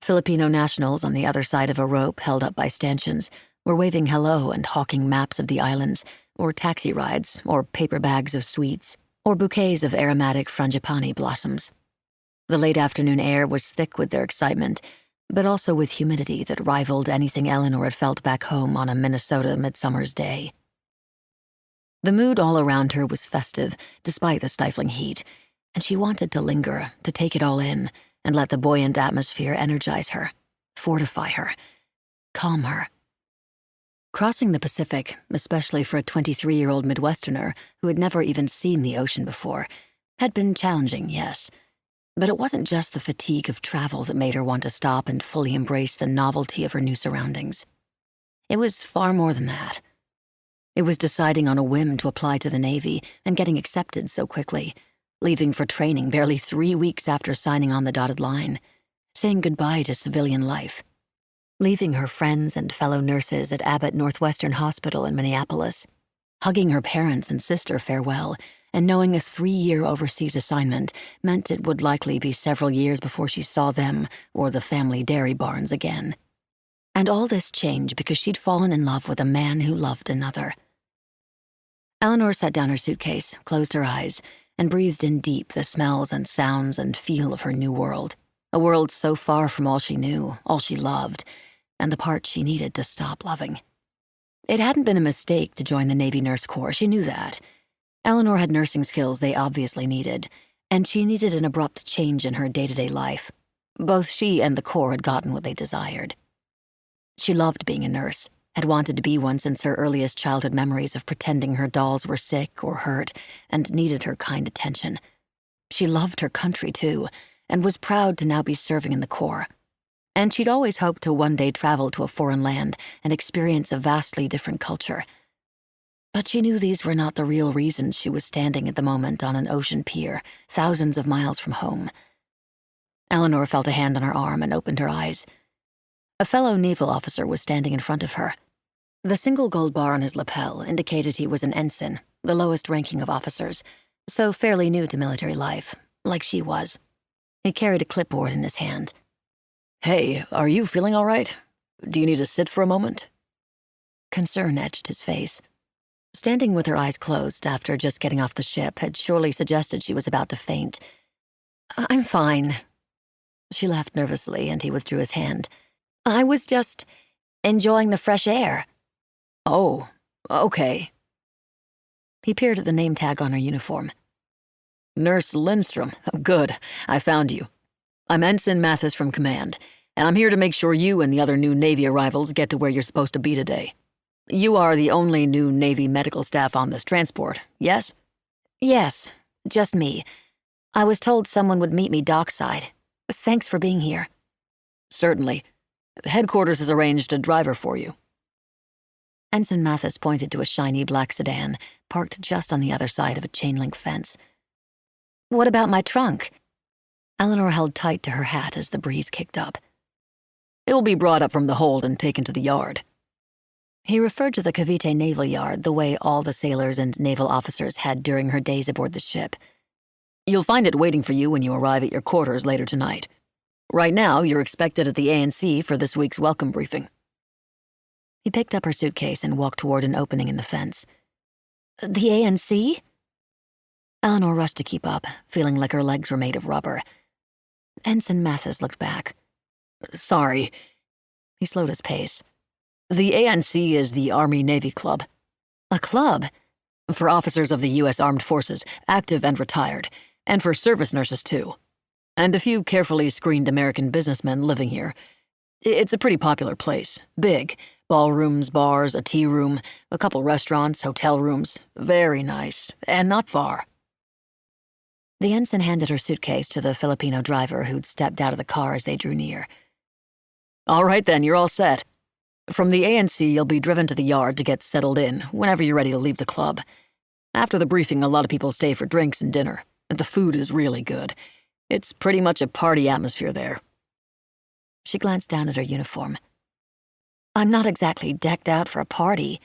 Filipino nationals on the other side of a rope held up by stanchions were waving hello and hawking maps of the islands, or taxi rides, or paper bags of sweets, or bouquets of aromatic frangipani blossoms. The late afternoon air was thick with their excitement, but also with humidity that rivaled anything Eleanor had felt back home on a Minnesota midsummer's day. The mood all around her was festive, despite the stifling heat, and she wanted to linger, to take it all in, and let the buoyant atmosphere energize her, fortify her, calm her. Crossing the Pacific, especially for a 23-year-old Midwesterner who had never even seen the ocean before, had been challenging, yes. But it wasn't just the fatigue of travel that made her want to stop and fully embrace the novelty of her new surroundings. It was far more than that. It was deciding on a whim to apply to the Navy and getting accepted so quickly, leaving for training barely 3 weeks after signing on the dotted line, saying goodbye to civilian life, leaving her friends and fellow nurses at Abbott Northwestern Hospital in Minneapolis, hugging her parents and sister farewell, and knowing a 3-year overseas assignment meant it would likely be several years before she saw them or the family dairy barns again. And all this changed because she'd fallen in love with a man who loved another. Eleanor set down her suitcase, closed her eyes, and breathed in deep the smells and sounds and feel of her new world, a world so far from all she knew, all she loved, and the part she needed to stop loving. It hadn't been a mistake to join the Navy Nurse Corps, she knew that. Eleanor had nursing skills they obviously needed, and she needed an abrupt change in her day-to-day life. Both she and the Corps had gotten what they desired. She loved being a nurse, had wanted to be one since her earliest childhood memories of pretending her dolls were sick or hurt and needed her kind attention. She loved her country, too, and was proud to now be serving in the Corps. And she'd always hoped to one day travel to a foreign land and experience a vastly different culture. But she knew these were not the real reasons she was standing at the moment on an ocean pier, thousands of miles from home. Eleanor felt a hand on her arm and opened her eyes. A fellow naval officer was standing in front of her. The single gold bar on his lapel indicated he was an ensign, the lowest ranking of officers, so fairly new to military life, like she was. He carried a clipboard in his hand. "Hey, are you feeling all right? Do you need to sit for a moment?" Concern etched his face. Standing with her eyes closed after just getting off the ship had surely suggested she was about to faint. "I'm fine." She laughed nervously, and he withdrew his hand. "I was just enjoying the fresh air." "Oh, okay." He peered at the name tag on her uniform. "Nurse Lindstrom. Oh, good. I found you. I'm Ensign Mathis from Command, and I'm here to make sure you and the other new Navy arrivals get to where you're supposed to be today. You are the only new Navy medical staff on this transport, yes?" "Yes, just me. I was told someone would meet me dockside. Thanks for being here." "Certainly. Headquarters has arranged a driver for you." Ensign Mathis pointed to a shiny black sedan, parked just on the other side of a chain-link fence. "What about my trunk?" Eleanor held tight to her hat as the breeze kicked up. "It will be brought up from the hold and taken to the yard." He referred to the Cavite Naval Yard the way all the sailors and naval officers had during her days aboard the ship. "You'll find it waiting for you when you arrive at your quarters later tonight. Right now, you're expected at the A&C for this week's welcome briefing." He picked up her suitcase and walked toward an opening in the fence. "The A&C?" Eleanor rushed to keep up, feeling like her legs were made of rubber. Ensign Mathis looked back. "Sorry." He slowed his pace. "The A&C is the Army-Navy Club." "A club?" "For officers of the U.S. Armed Forces, active and retired, and for service nurses, too. And a few carefully screened American businessmen living here. It's a pretty popular place. Big. Ballrooms, bars, a tea room, a couple restaurants, hotel rooms. Very nice, and not far." The ensign handed her suitcase to the Filipino driver who'd stepped out of the car as they drew near. "All right then, you're all set. From the A&C, you'll be driven to the yard to get settled in whenever you're ready to leave the club. After the briefing, a lot of people stay for drinks and dinner. The food is really good. It's pretty much a party atmosphere there." She glanced down at her uniform. "I'm not exactly decked out for a party."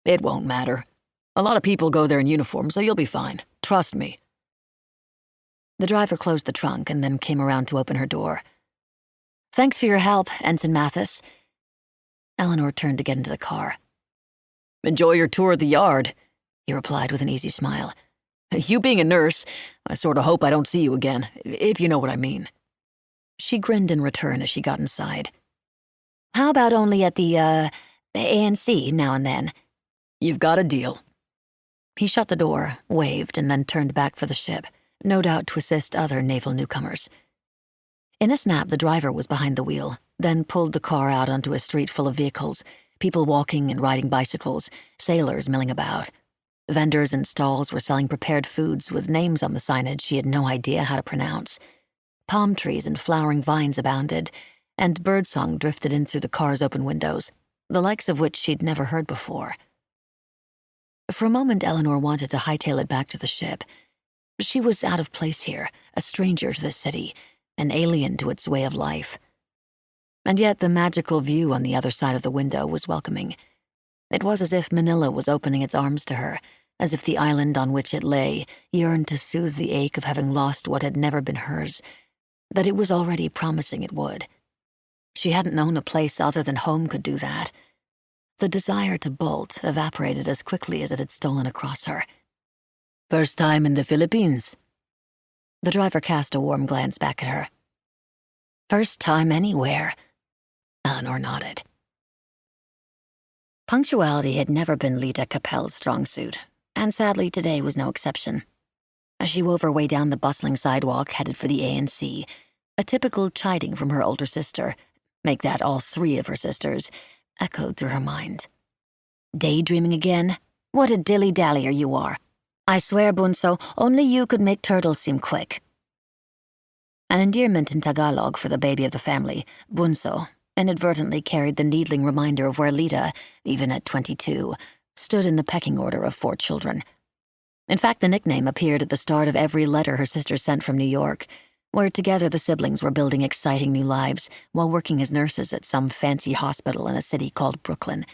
"It won't matter. A lot of people go there in uniform, so you'll be fine. Trust me." The driver closed the trunk and then came around to open her door. "Thanks for your help, Ensign Mathis." Eleanor turned to get into the car. "Enjoy your tour at the yard," he replied with an easy smile. "You being a nurse, I sort of hope I don't see you again, if you know what I mean." She grinned in return as she got inside. "How about only at the A&C now and then?" "You've got a deal." He shut the door, waved, and then turned back for the ship, no doubt to assist other naval newcomers. In a snap, the driver was behind the wheel, then pulled the car out onto a street full of vehicles, People walking and riding bicycles, sailors milling about. Vendors and stalls were selling prepared foods with names on the signage she had no idea how to pronounce. Palm trees and flowering vines abounded, and birdsong drifted in through the car's open windows, the likes of which she'd never heard before. For a moment, Eleanor wanted to hightail it back to the ship. She was out of place here, a stranger to the city, an alien to its way of life. And yet the magical view on the other side of the window was welcoming. It was as if Manila was opening its arms to her, as if the island on which it lay yearned to soothe the ache of having lost what had never been hers, that it was already promising it would. She hadn't known a place other than home could do that. The desire to bolt evaporated as quickly as it had stolen across her. "First time in the Philippines?" The driver cast a warm glance back at her. "First time anywhere," Eleanor nodded. Punctuality had never been Lita Capel's strong suit, and sadly today was no exception. As she wove her way down the bustling sidewalk headed for the A&C, a typical chiding from her older sister, make that all three of her sisters, echoed through her mind. "Daydreaming again? What a dilly-dallyer you are. I swear, Bunso, only you could make turtles seem quick." An endearment in Tagalog for the baby of the family, Bunso, inadvertently carried the needling reminder of where Lita, even at 22, stood in the pecking order of 4 children. In fact, the nickname appeared at the start of every letter her sister sent from New York, where together the siblings were building exciting new lives while working as nurses at some fancy hospital in a city called Brooklyn.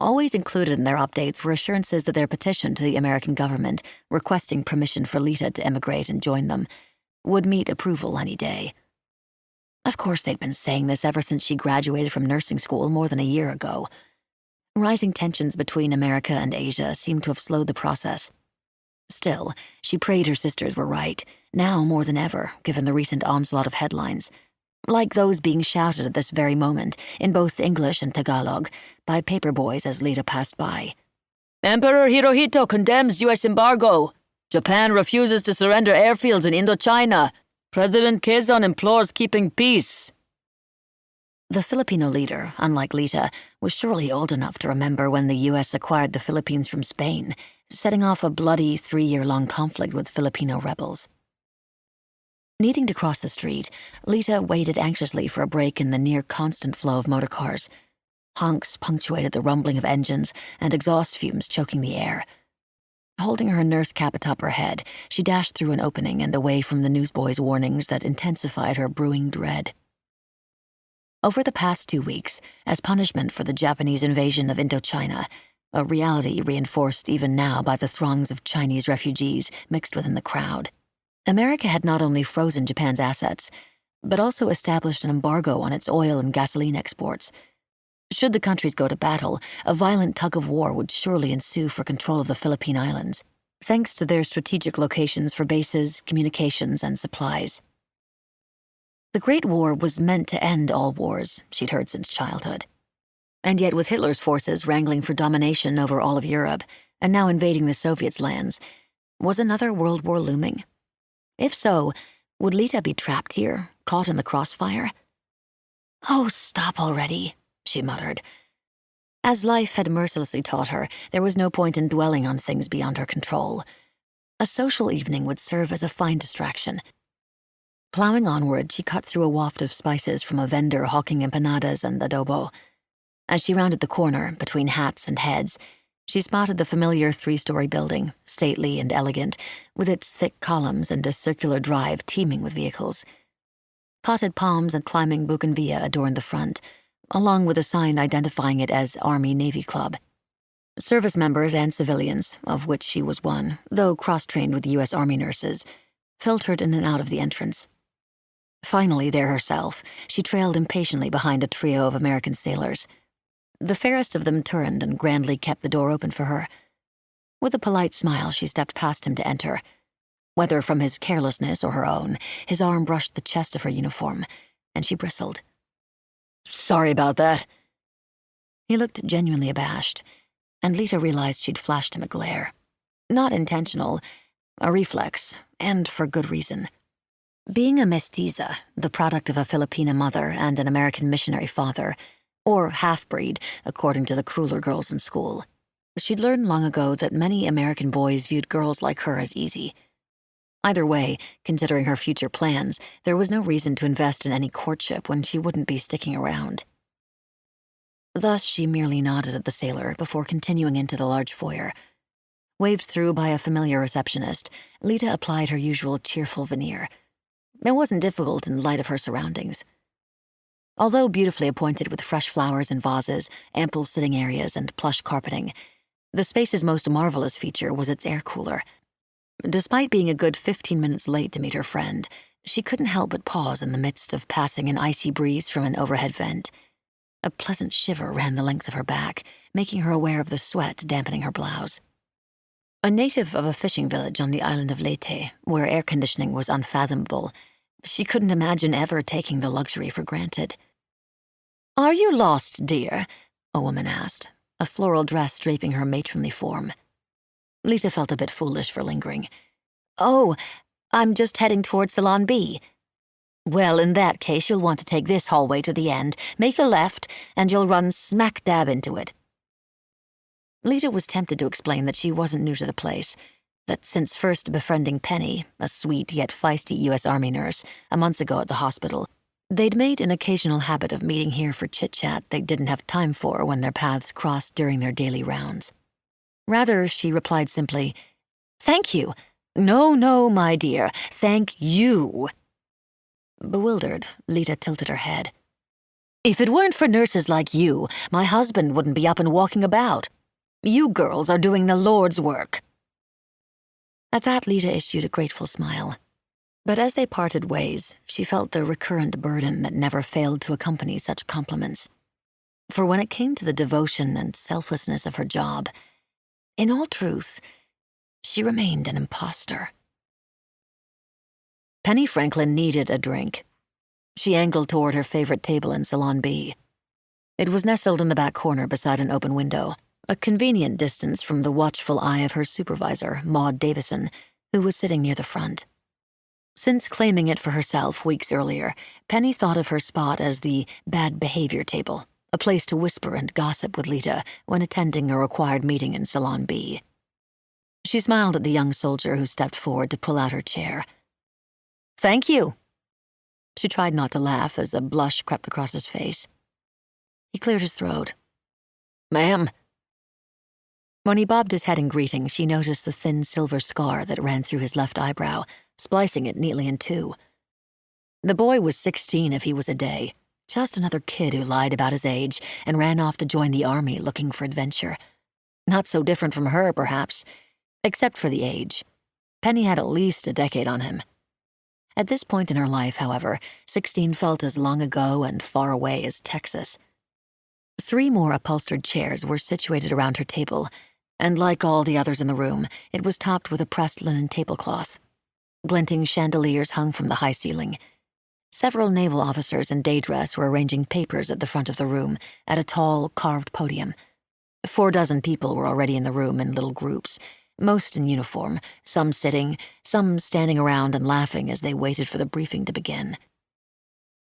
Always included in their updates were assurances that their petition to the American government requesting permission for Lita to emigrate and join them would meet approval any day. Of course, they'd been saying this ever since she graduated from nursing school more than a year ago. Rising tensions between America and Asia seemed to have slowed the process. Still, she prayed her sisters were right, now more than ever, given the recent onslaught of headlines, like those being shouted at this very moment, in both English and Tagalog, by paperboys as Lita passed by. "Emperor Hirohito condemns U.S. embargo. Japan refuses to surrender airfields in Indochina. President Quezon implores keeping peace." The Filipino leader, unlike Lita, was surely old enough to remember when the U.S. acquired the Philippines from Spain, setting off a bloody 3-year-long conflict with Filipino rebels. Needing to cross the street, Lita waited anxiously for a break in the near-constant flow of motorcars. Honks punctuated the rumbling of engines and exhaust fumes choking the air. Holding her nurse cap atop her head, she dashed through an opening and away from the newsboys' warnings that intensified her brewing dread. Over the past 2 weeks, as punishment for the Japanese invasion of Indochina, a reality reinforced even now by the throngs of Chinese refugees mixed within the crowd, America had not only frozen Japan's assets, but also established an embargo on its oil and gasoline exports. Should the countries go to battle, a violent tug-of-war would surely ensue for control of the Philippine Islands, thanks to their strategic locations for bases, communications, and supplies. The Great War was meant to end all wars, she'd heard since childhood. And yet with Hitler's forces wrangling for domination over all of Europe, and now invading the Soviets' lands, was another World War looming? If so, would Lita be trapped here, caught in the crossfire? "Oh, stop already," she muttered. As life had mercilessly taught her, there was no point in dwelling on things beyond her control. A social evening would serve as a fine distraction. Plowing onward, she cut through a waft of spices from a vendor hawking empanadas and adobo. As she rounded the corner, between hats and heads, she spotted the familiar 3-story building, stately and elegant, with its thick columns and a circular drive teeming with vehicles. Potted palms and climbing bougainvillea adorned the front, along with a sign identifying it as Army-Navy Club. Service members and civilians, of which she was one, though cross-trained with U.S. Army nurses, filtered in and out of the entrance. Finally, there herself, she trailed impatiently behind a trio of American sailors. The fairest of them turned and grandly kept the door open for her. With a polite smile, she stepped past him to enter. Whether from his carelessness or her own, his arm brushed the chest of her uniform, and she bristled. "Sorry about that." He looked genuinely abashed, and Lita realized she'd flashed him a glare. Not intentional, a reflex, and for good reason. Being a mestiza, the product of a Filipina mother and an American missionary father, or half-breed, according to the crueler girls in school. She'd learned long ago that many American boys viewed girls like her as easy. Either way, considering her future plans, there was no reason to invest in any courtship when she wouldn't be sticking around. Thus, she merely nodded at the sailor before continuing into the large foyer. Waved through by a familiar receptionist, Lita applied her usual cheerful veneer. It wasn't difficult in light of her surroundings. Although beautifully appointed with fresh flowers in vases, ample sitting areas, and plush carpeting, the space's most marvelous feature was its air cooler. Despite being a good 15 minutes late to meet her friend, she couldn't help but pause in the midst of passing an icy breeze from an overhead vent. A pleasant shiver ran the length of her back, making her aware of the sweat dampening her blouse. A native of a fishing village on the island of Leyte, where air conditioning was unfathomable, she couldn't imagine ever taking the luxury for granted. "Are you lost, dear?" a woman asked, a floral dress draping her matronly form. Lita felt a bit foolish for lingering. "Oh, I'm just heading toward Salon B." "Well, in that case, you'll want to take this hallway to the end, make a left, and you'll run smack dab into it." Lita was tempted to explain that she wasn't new to the place, that since first befriending Penny, a sweet yet feisty U.S. Army nurse, a month ago at the hospital, they'd made an occasional habit of meeting here for chit-chat they didn't have time for when their paths crossed during their daily rounds. Rather, she replied simply, "Thank you. No, my dear, thank you." Bewildered, Lita tilted her head. "If it weren't for nurses like you, my husband wouldn't be up and walking about. You girls are doing the Lord's work." At that, Lita issued a grateful smile. But as they parted ways, she felt the recurrent burden that never failed to accompany such compliments. For when it came to the devotion and selflessness of her job, in all truth, she remained an imposter. Penny Franklin needed a drink. She angled toward her favorite table in Salon B. It was nestled in the back corner beside an open window, a convenient distance from the watchful eye of her supervisor, Maud Davison, who was sitting near the front. Since claiming it for herself weeks earlier, Penny thought of her spot as the bad behavior table, a place to whisper and gossip with Lita when attending a required meeting in Salon B. She smiled at the young soldier who stepped forward to pull out her chair. "Thank you." She tried not to laugh as a blush crept across his face. He cleared his throat. "Ma'am." When he bobbed his head in greeting, she noticed the thin silver scar that ran through his left eyebrow, splicing it neatly in two. The boy was 16 if he was a day, just another kid who lied about his age and ran off to join the army looking for adventure. Not so different from her, perhaps, except for the age. Penny had at least a decade on him. At this point in her life, however, 16 felt as long ago and far away as Texas. 3 more upholstered chairs were situated around her table, and like all the others in the room, it was topped with a pressed linen tablecloth. Glinting chandeliers hung from the high ceiling. Several naval officers in day dress were arranging papers at the front of the room at a tall, carved podium. 4 dozen people were already in the room in little groups, most in uniform, some sitting, some standing around and laughing as they waited for the briefing to begin.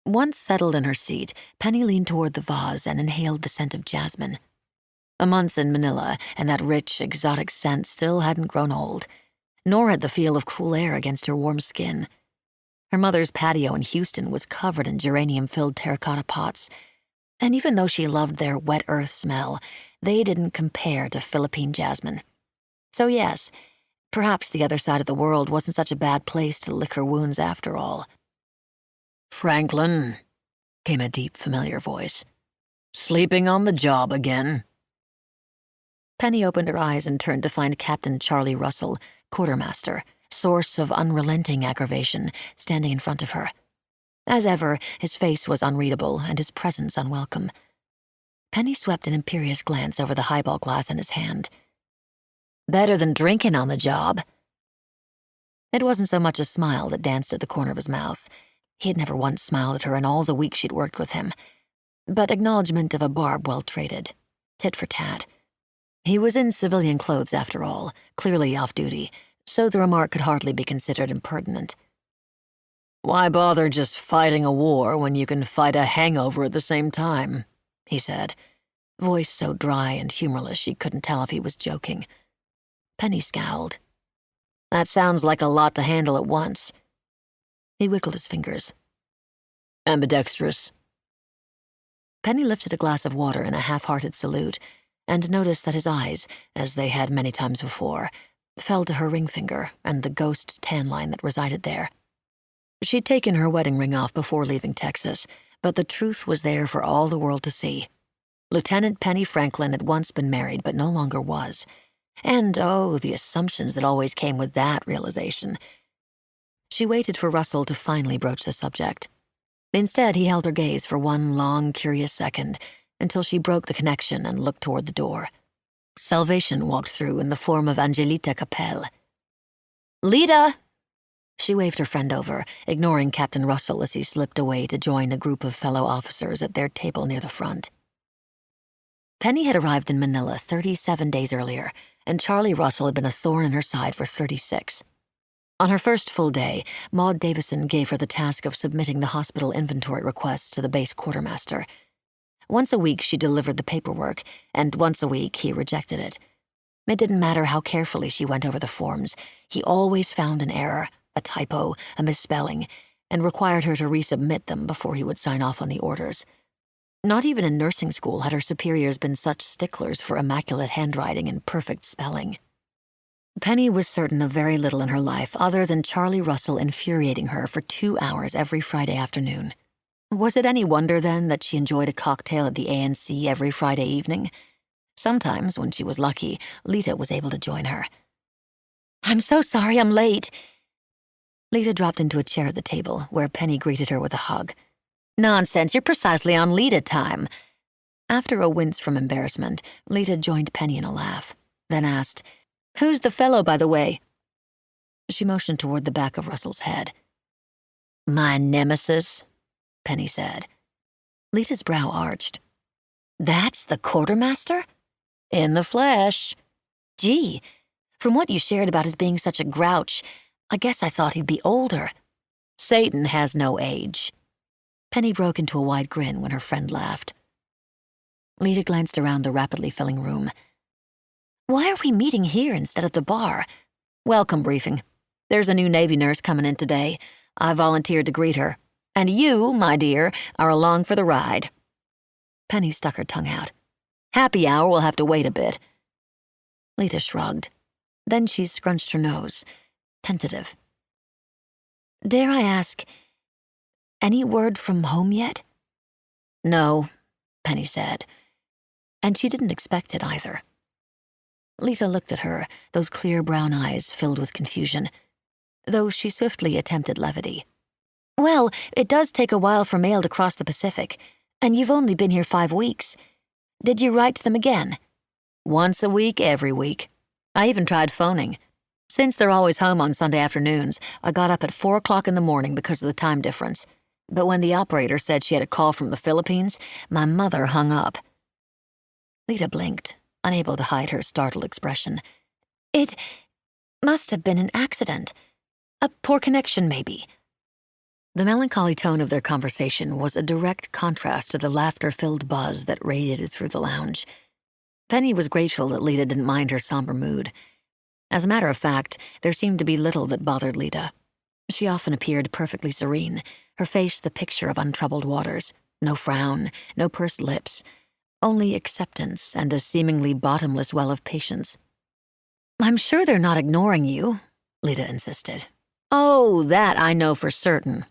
Once settled in her seat, Penny leaned toward the vase and inhaled the scent of jasmine. A month in Manila, and that rich, exotic scent still hadn't grown old, nor had the feel of cool air against her warm skin. Her mother's patio in Houston was covered in geranium-filled terracotta pots, and even though she loved their wet earth smell, they didn't compare to Philippine jasmine. So yes, perhaps the other side of the world wasn't such a bad place to lick her wounds after all. "Franklin," came a deep, familiar voice. "Sleeping on the job again?" Penny opened her eyes and turned to find Captain Charlie Russell, quartermaster, source of unrelenting aggravation, standing in front of her. As ever, his face was unreadable and his presence unwelcome. Penny swept an imperious glance over the highball glass in his hand. "Better than drinking on the job." It wasn't so much a smile that danced at the corner of his mouth. He had never once smiled at her in all the weeks she'd worked with him, but acknowledgement of a barb well traded, tit for tat. He was in civilian clothes after all, clearly off-duty, so the remark could hardly be considered impertinent. "Why bother just fighting a war when you can fight a hangover at the same time?" he said, voice so dry and humorless she couldn't tell if he was joking. Penny scowled. That sounds like a lot to handle at once. He wiggled his fingers. Ambidextrous. Penny lifted a glass of water in a half-hearted salute and noticed that his eyes, as they had many times before, fell to her ring finger and the ghost tan line that resided there. She'd taken her wedding ring off before leaving Texas, but the truth was there for all the world to see. Lieutenant Penny Franklin had once been married, but no longer was. And, oh, the assumptions that always came with that realization. She waited for Russell to finally broach the subject. Instead, he held her gaze for one long, curious second, until she broke the connection and looked toward the door. Salvation walked through in the form of Lita Capel. Lita! She waved her friend over, ignoring Captain Russell as he slipped away to join a group of fellow officers at their table near the front. Penny had arrived in Manila 37 days earlier, and Charlie Russell had been a thorn in her side for 36. On her first full day, Maud Davison gave her the task of submitting the hospital inventory requests to the base quartermaster. Once a week she delivered the paperwork, and once a week he rejected it. It didn't matter how carefully she went over the forms, he always found an error, a typo, a misspelling, and required her to resubmit them before he would sign off on the orders. Not even in nursing school had her superiors been such sticklers for immaculate handwriting and perfect spelling. Penny was certain of very little in her life other than Charlie Russell infuriating her for 2 hours every Friday afternoon. Was it any wonder, then, that she enjoyed a cocktail at the ANC every Friday evening? Sometimes, when she was lucky, Lita was able to join her. "I'm so sorry I'm late." Lita dropped into a chair at the table, where Penny greeted her with a hug. "Nonsense, you're precisely on Lita time." After a wince from embarrassment, Lita joined Penny in a laugh, then asked, "Who's the fellow, by the way?" She motioned toward the back of Russell's head. "My nemesis," Penny said. Lita's brow arched. "That's the quartermaster?" "In the flesh." "Gee, from what you shared about his being such a grouch, I guess I thought he'd be older." "Satan has no age." Penny broke into a wide grin when her friend laughed. Lita glanced around the rapidly filling room. "Why are we meeting here instead of the bar?" "Welcome briefing. There's a new Navy nurse coming in today. I volunteered to greet her. And you, my dear, are along for the ride." Penny stuck her tongue out. "Happy hour will have to wait a bit." Lita shrugged. Then she scrunched her nose, tentative. "Dare I ask, any word from home yet?" "No," Penny said. And she didn't expect it either. Lita looked at her, those clear brown eyes filled with confusion, though she swiftly attempted levity. "Well, it does take a while for mail to cross the Pacific, and you've only been here 5 weeks. Did you write to them again?" "Once a week, every week. I even tried phoning. Since they're always home on Sunday afternoons, I got up at 4 o'clock in the morning because of the time difference. But when the operator said she had a call from the Philippines, my mother hung up." Lita blinked, unable to hide her startled expression. "It must have been an accident. A poor connection, maybe." The melancholy tone of their conversation was a direct contrast to the laughter-filled buzz that radiated through the lounge. Penny was grateful that Lita didn't mind her somber mood. As a matter of fact, there seemed to be little that bothered Lita. She often appeared perfectly serene, her face the picture of untroubled waters, no frown, no pursed lips, only acceptance and a seemingly bottomless well of patience. "I'm sure they're not ignoring you," Lita insisted. "Oh, that I know for certain."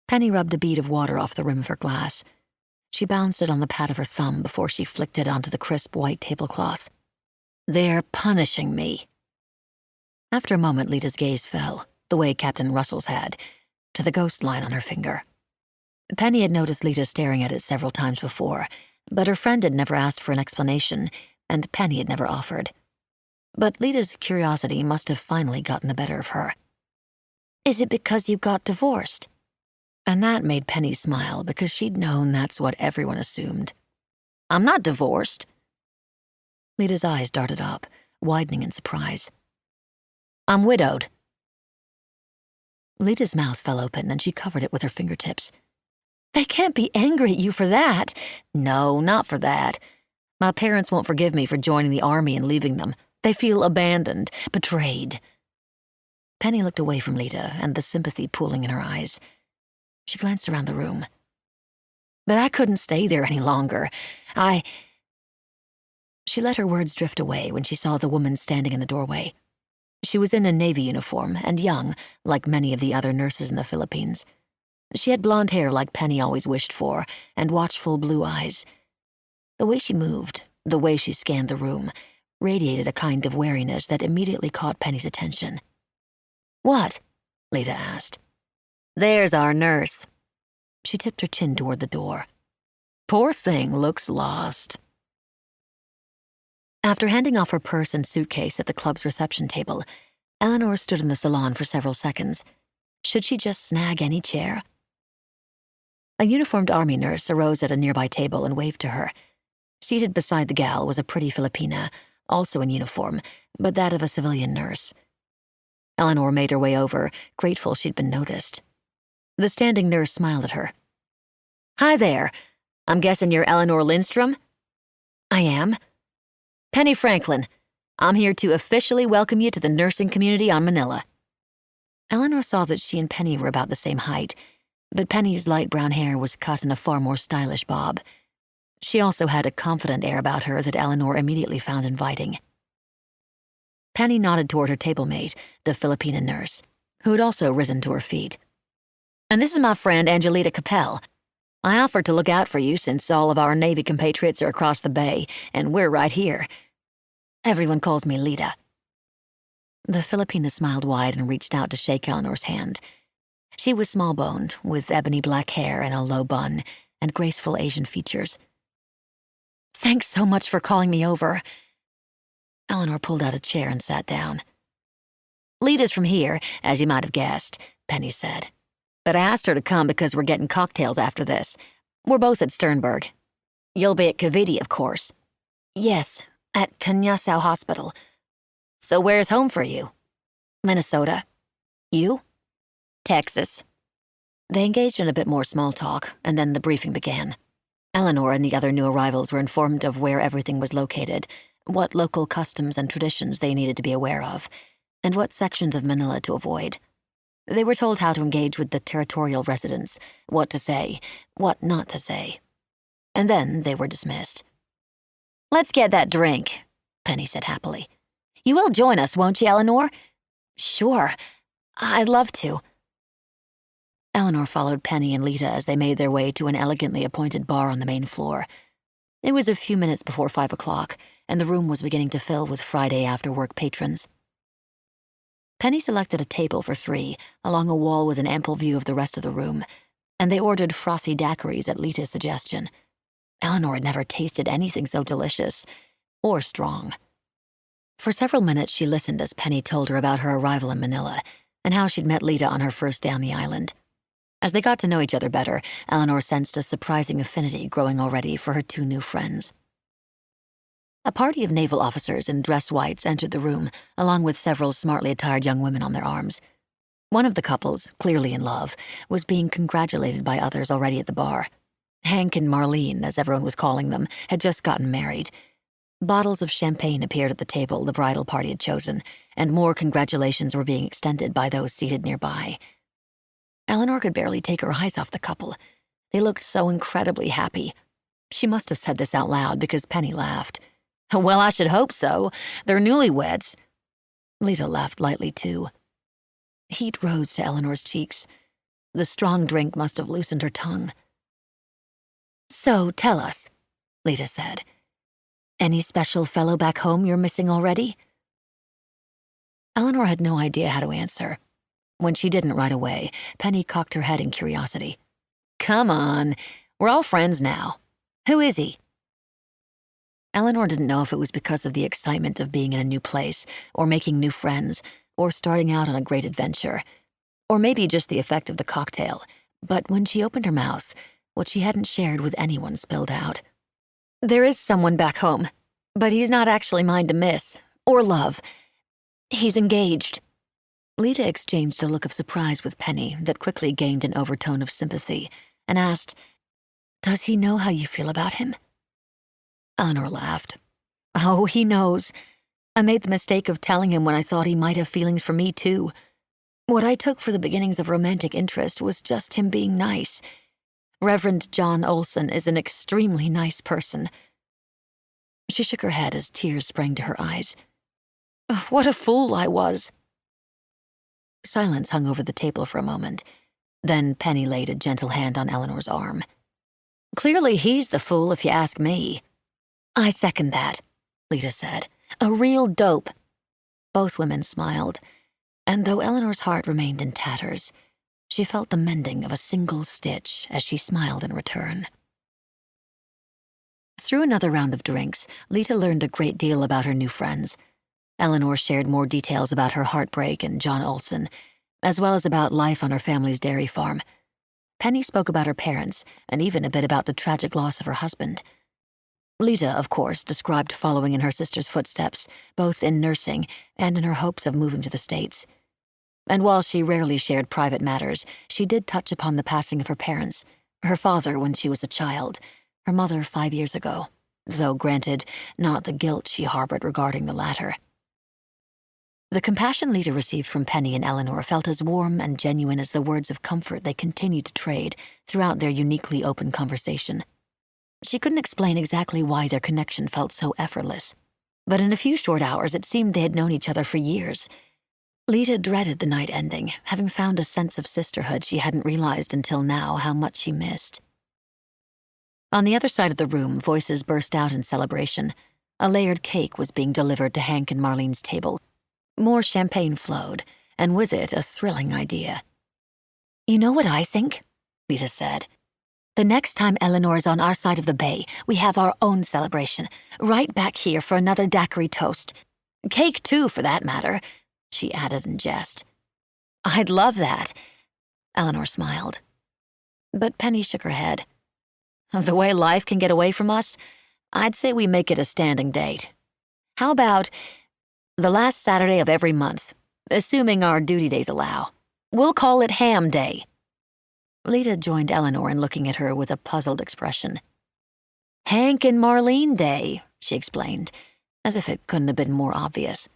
Penny rubbed a bead of water off the rim of her glass. She balanced it on the pad of her thumb before she flicked it onto the crisp white tablecloth. "They're punishing me." After a moment, Lita's gaze fell, the way Captain Russell's had, to the ghost line on her finger. Penny had noticed Lita staring at it several times before, but her friend had never asked for an explanation, and Penny had never offered. But Lita's curiosity must have finally gotten the better of her. "Is it because you got divorced?" And that made Penny smile because she'd known that's what everyone assumed. "I'm not divorced." Lita's eyes darted up, widening in surprise. "I'm widowed." Lita's mouth fell open and she covered it with her fingertips. They can't be angry at you for that. No, not for that. My parents won't forgive me for joining the army and leaving them. They feel abandoned, betrayed. Penny looked away from Lita and the sympathy pooling in her eyes. She glanced around the room. But I couldn't stay there any longer. She let her words drift away when she saw the woman standing in the doorway. She was in a Navy uniform and young, like many of the other nurses in the Philippines. She had blonde hair like Penny always wished for, and watchful blue eyes. The way she moved, the way she scanned the room, radiated a kind of wariness that immediately caught Penny's attention. "What?" Lita asked. "There's our nurse." She tipped her chin toward the door. "Poor thing looks lost." After handing off her purse and suitcase at the club's reception table, Eleanor stood in the salon for several seconds. Should she just snag any chair? A uniformed army nurse arose at a nearby table and waved to her. Seated beside the gal was a pretty Filipina, also in uniform, but that of a civilian nurse. Eleanor made her way over, grateful she'd been noticed. The standing nurse smiled at her. "Hi there. I'm guessing you're Eleanor Lindstrom?" "I am." "Penny Franklin. I'm here to officially welcome you to the nursing community on Manila." Eleanor saw that she and Penny were about the same height, but Penny's light brown hair was cut in a far more stylish bob. She also had a confident air about her that Eleanor immediately found inviting. Penny nodded toward her table mate, the Filipina nurse, who had also risen to her feet. "And this is my friend Lita Capel. I offered to look out for you since all of our Navy compatriots are across the bay, and we're right here. Everyone calls me Lita." The Filipina smiled wide and reached out to shake Eleanor's hand. She was small-boned, with ebony black hair and a low bun, and graceful Asian features. "Thanks so much for calling me over." Eleanor pulled out a chair and sat down. "Lita's from here, as you might have guessed," Penny said. "But I asked her to come because we're getting cocktails after this. We're both at Sternberg. You'll be at Cavite, of course." "Yes, at Canyasao Hospital." "So where's home for you?" "Minnesota." "You?" "Texas." They engaged in a bit more small talk, and then the briefing began. Eleanor and the other new arrivals were informed of where everything was located, what local customs and traditions they needed to be aware of, and what sections of Manila to avoid. They were told how to engage with the territorial residents, what to say, what not to say. And then they were dismissed. "Let's get that drink," Penny said happily. "You will join us, won't you, Eleanor?" "Sure. I'd love to." Eleanor followed Penny and Lita as they made their way to an elegantly appointed bar on the main floor. It was a few minutes before 5 o'clock, and the room was beginning to fill with Friday after-work patrons. Penny selected a table for 3 along a wall with an ample view of the rest of the room, and they ordered frothy daiquiris at Lita's suggestion. Eleanor had never tasted anything so delicious, or strong. For several minutes she listened as Penny told her about her arrival in Manila, and how she'd met Lita on her first day on the island. As they got to know each other better, Eleanor sensed a surprising affinity growing already for her 2 new friends. A party of naval officers in dress whites entered the room, along with several smartly attired young women on their arms. One of the couples, clearly in love, was being congratulated by others already at the bar. Hank and Marlene, as everyone was calling them, had just gotten married. Bottles of champagne appeared at the table the bridal party had chosen, and more congratulations were being extended by those seated nearby. Eleanor could barely take her eyes off the couple. They looked so incredibly happy. She must have said this out loud because Penny laughed. "Well, I should hope so. They're newlyweds." Lita laughed lightly, too. Heat rose to Eleanor's cheeks. The strong drink must have loosened her tongue. "So, tell us," Lita said. "Any special fellow back home you're missing already?" Eleanor had no idea how to answer. When she didn't right away, Penny cocked her head in curiosity. "Come on, we're all friends now. Who is he?" Eleanor didn't know if it was because of the excitement of being in a new place, or making new friends, or starting out on a great adventure, or maybe just the effect of the cocktail, but when she opened her mouth, what she hadn't shared with anyone spilled out. "There is someone back home, but he's not actually mine to miss, or love. He's engaged." Lita exchanged a look of surprise with Penny that quickly gained an overtone of sympathy, and asked, "Does he know how you feel about him?" Eleanor laughed. "Oh, he knows. I made the mistake of telling him when I thought he might have feelings for me, too. What I took for the beginnings of romantic interest was just him being nice. Reverend John Olson is an extremely nice person." She shook her head as tears sprang to her eyes. "What a fool I was." Silence hung over the table for a moment. Then Penny laid a gentle hand on Eleanor's arm. "Clearly he's the fool, if you ask me." "I second that," Lita said. "A real dope." Both women smiled, and though Eleanor's heart remained in tatters, she felt the mending of a single stitch as she smiled in return. Through another round of drinks, Lita learned a great deal about her new friends. Eleanor shared more details about her heartbreak and John Olson, as well as about life on her family's dairy farm. Penny spoke about her parents, and even a bit about the tragic loss of her husband. Lita, of course, described following in her sister's footsteps, both in nursing and in her hopes of moving to the States. And while she rarely shared private matters, she did touch upon the passing of her parents, her father when she was a child, her mother 5 years ago, though granted, not the guilt she harbored regarding the latter. The compassion Lita received from Penny and Eleanor felt as warm and genuine as the words of comfort they continued to trade throughout their uniquely open conversation. She couldn't explain exactly why their connection felt so effortless, but in a few short hours it seemed they had known each other for years. Lita dreaded the night ending, having found a sense of sisterhood she hadn't realized until now how much she missed. On the other side of the room, voices burst out in celebration. A layered cake was being delivered to Hank and Marlene's table. More champagne flowed, and with it a thrilling idea. "You know what I think?" Lita said. "The next time Eleanor is on our side of the bay, we have our own celebration, right back here for another daiquiri toast. Cake, too, for that matter," she added in jest. "I'd love that." Eleanor smiled. But Penny shook her head. "The way life can get away from us, I'd say we make it a standing date. How about the last Saturday of every month, assuming our duty days allow? We'll call it Ham Day." Lita joined Eleanor in looking at her with a puzzled expression. "Hank and Marlene Day," she explained, as if it couldn't have been more obvious.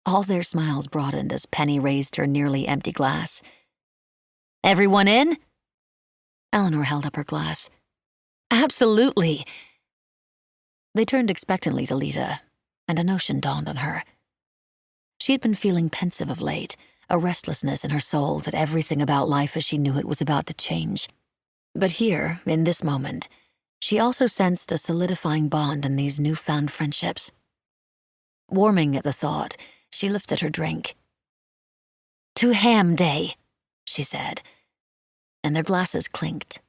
All their smiles broadened as Penny raised her nearly empty glass. "Everyone in?" Eleanor held up her glass. "Absolutely." They turned expectantly to Lita, and a notion dawned on her. She had been feeling pensive of late, a restlessness in her soul that everything about life as she knew it was about to change. But here, in this moment, she also sensed a solidifying bond in these newfound friendships. Warming at the thought, she lifted her drink. "To Ham Day," she said, and their glasses clinked.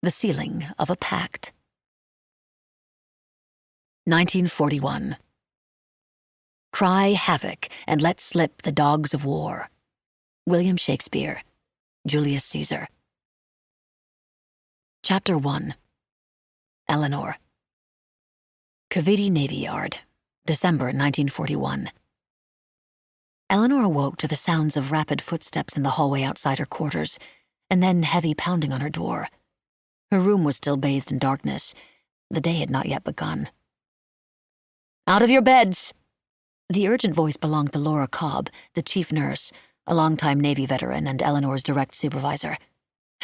The sealing of a pact. 1941. Cry havoc and let slip the dogs of war. William Shakespeare, Julius Caesar. Chapter 1. Eleanor. Cavite Navy Yard, December 1941. Eleanor awoke to the sounds of rapid footsteps in the hallway outside her quarters, and then heavy pounding on her door. Her room was still bathed in darkness. The day had not yet begun. "Out of your beds!" The urgent voice belonged to Laura Cobb, the chief nurse, a longtime Navy veteran and Eleanor's direct supervisor.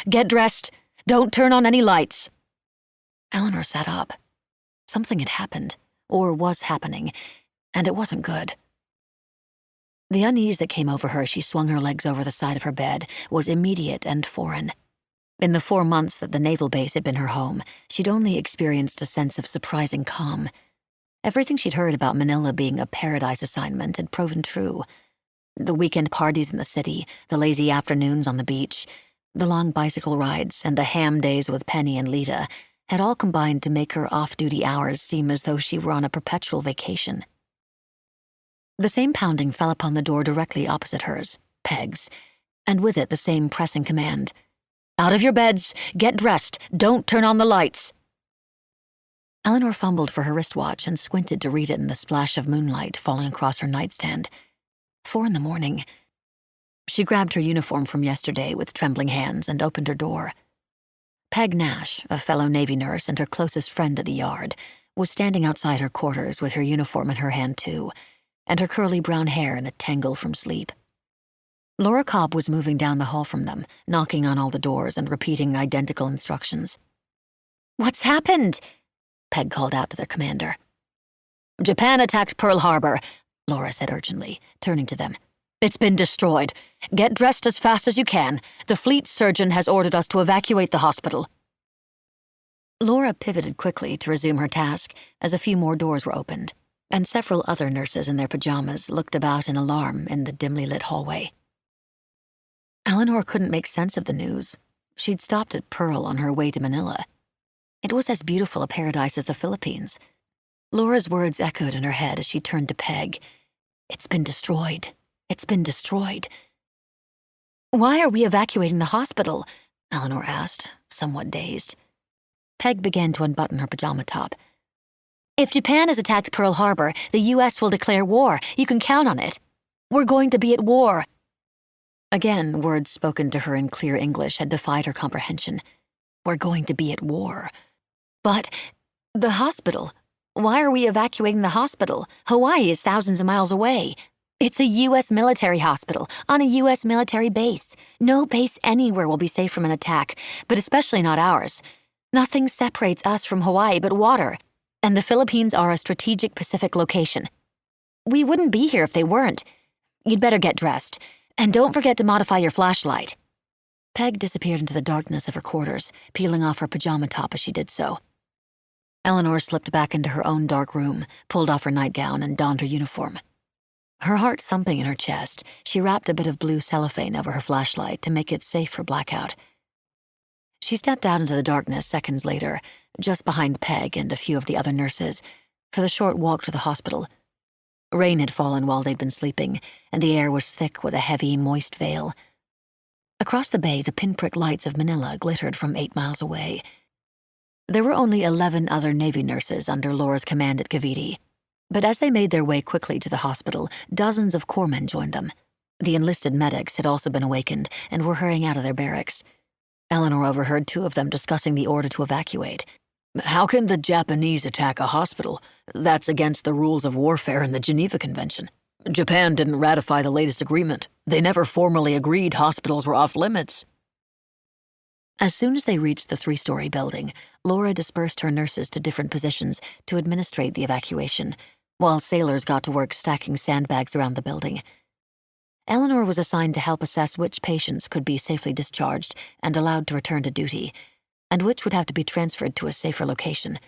"Get dressed! Don't turn on any lights!" Eleanor sat up. Something had happened, or was happening, and it wasn't good. The unease that came over her as she swung her legs over the side of her bed was immediate and foreign. In the 4 months that the naval base had been her home, she'd only experienced a sense of surprising calm. Everything she'd heard about Manila being a paradise assignment had proven true. The weekend parties in the city, the lazy afternoons on the beach, the long bicycle rides, and the ham days with Penny and Lita had all combined to make her off-duty hours seem as though she were on a perpetual vacation. The same pounding fell upon the door directly opposite hers, Peg's, and with it the same pressing command. "Out of your beds! Get dressed! Don't turn on the lights!" Eleanor fumbled for her wristwatch and squinted to read it in the splash of moonlight falling across her nightstand. 4 a.m. She grabbed her uniform from yesterday with trembling hands and opened her door. Peg Nash, a fellow Navy nurse and her closest friend at the yard, was standing outside her quarters with her uniform in her hand too, and her curly brown hair in a tangle from sleep. Laura Cobb was moving down the hall from them, knocking on all the doors and repeating identical instructions. "What's happened?" Peg called out to their commander. "Japan attacked Pearl Harbor," Laura said urgently, turning to them. "It's been destroyed. Get dressed as fast as you can. The fleet surgeon has ordered us to evacuate the hospital." Laura pivoted quickly to resume her task as a few more doors were opened, and several other nurses in their pajamas looked about in alarm in the dimly lit hallway. Eleanor couldn't make sense of the news. She'd stopped at Pearl on her way to Manila. It was as beautiful a paradise as the Philippines. Laura's words echoed in her head as she turned to Peg. "It's been destroyed. It's been destroyed." "Why are we evacuating the hospital?" Eleanor asked, somewhat dazed. Peg began to unbutton her pajama top. "If Japan has attacked Pearl Harbor, the U.S. will declare war. You can count on it. We're going to be at war." Again, words spoken to her in clear English had defied her comprehension. "We're going to be at war." "But the hospital. Why are we evacuating the hospital? Hawaii is thousands of miles away. It's a U.S. military hospital on a U.S. military base. No base anywhere will be safe from an attack, but especially not ours. Nothing separates us from Hawaii but water, and the Philippines are a strategic Pacific location. We wouldn't be here if they weren't. You'd better get dressed, and don't forget to modify your flashlight." Peg disappeared into the darkness of her quarters, peeling off her pajama top as she did so. Eleanor slipped back into her own dark room, pulled off her nightgown, and donned her uniform. Her heart thumping in her chest, she wrapped a bit of blue cellophane over her flashlight to make it safe for blackout. She stepped out into the darkness seconds later, just behind Peg and a few of the other nurses, for the short walk to the hospital. Rain had fallen while they'd been sleeping, and the air was thick with a heavy, moist veil. Across the bay, the pinprick lights of Manila glittered from 8 miles away. There were only 11 other Navy nurses under Laura's command at Cavite, but as they made their way quickly to the hospital, dozens of corpsmen joined them. The enlisted medics had also been awakened and were hurrying out of their barracks. Eleanor overheard 2 of them discussing the order to evacuate. "How can the Japanese attack a hospital? That's against the rules of warfare in the Geneva Convention. Japan didn't ratify the latest agreement. They never formally agreed hospitals were off limits." As soon as they reached the 3-story building, Laura dispersed her nurses to different positions to administrate the evacuation, while sailors got to work stacking sandbags around the building. Eleanor was assigned to help assess which patients could be safely discharged and allowed to return to duty, and which would have to be transferred to a safer location.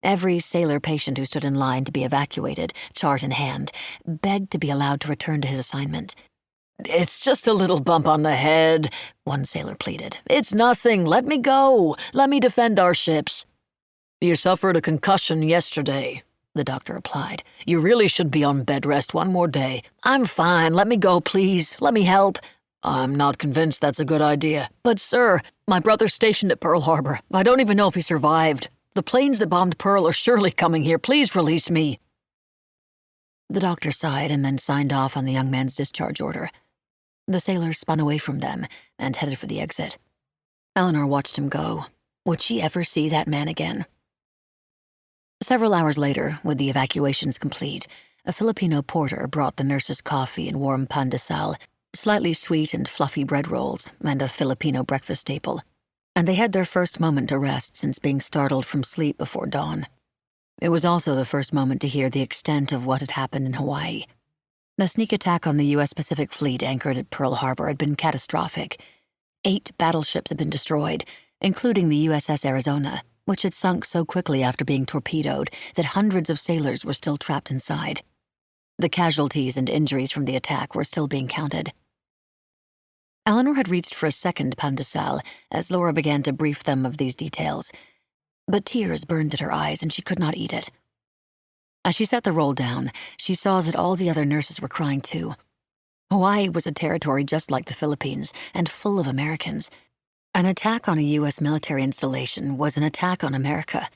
Every sailor patient who stood in line to be evacuated, chart in hand, begged to be allowed to return to his assignment. "It's just a little bump on the head," one sailor pleaded. "It's nothing. Let me go. Let me defend our ships." "You suffered a concussion yesterday," the doctor replied. "You really should be on bed rest one more day." "I'm fine. Let me go, please. Let me help." "I'm not convinced that's a good idea." "But, sir, my brother's stationed at Pearl Harbor. I don't even know if he survived. The planes that bombed Pearl are surely coming here. Please release me." The doctor sighed and then signed off on the young man's discharge order. The sailor spun away from them and headed for the exit. Eleanor watched him go. Would she ever see that man again? Several hours later, with the evacuations complete, a Filipino porter brought the nurses coffee and warm pan de sal, slightly sweet and fluffy bread rolls, and a Filipino breakfast staple. And they had their first moment to rest since being startled from sleep before dawn. It was also the first moment to hear the extent of what had happened in Hawaii. The sneak attack on the U.S. Pacific Fleet anchored at Pearl Harbor had been catastrophic. 8 battleships had been destroyed, including the USS Arizona, which had sunk so quickly after being torpedoed that hundreds of sailors were still trapped inside. The casualties and injuries from the attack were still being counted. Eleanor had reached for a second pan de sal as Laura began to brief them of these details, but tears burned at her eyes and she could not eat it. As she set the roll down, she saw that all the other nurses were crying too. Hawaii was a territory just like the Philippines and full of Americans. An attack on a U.S. military installation was an attack on America.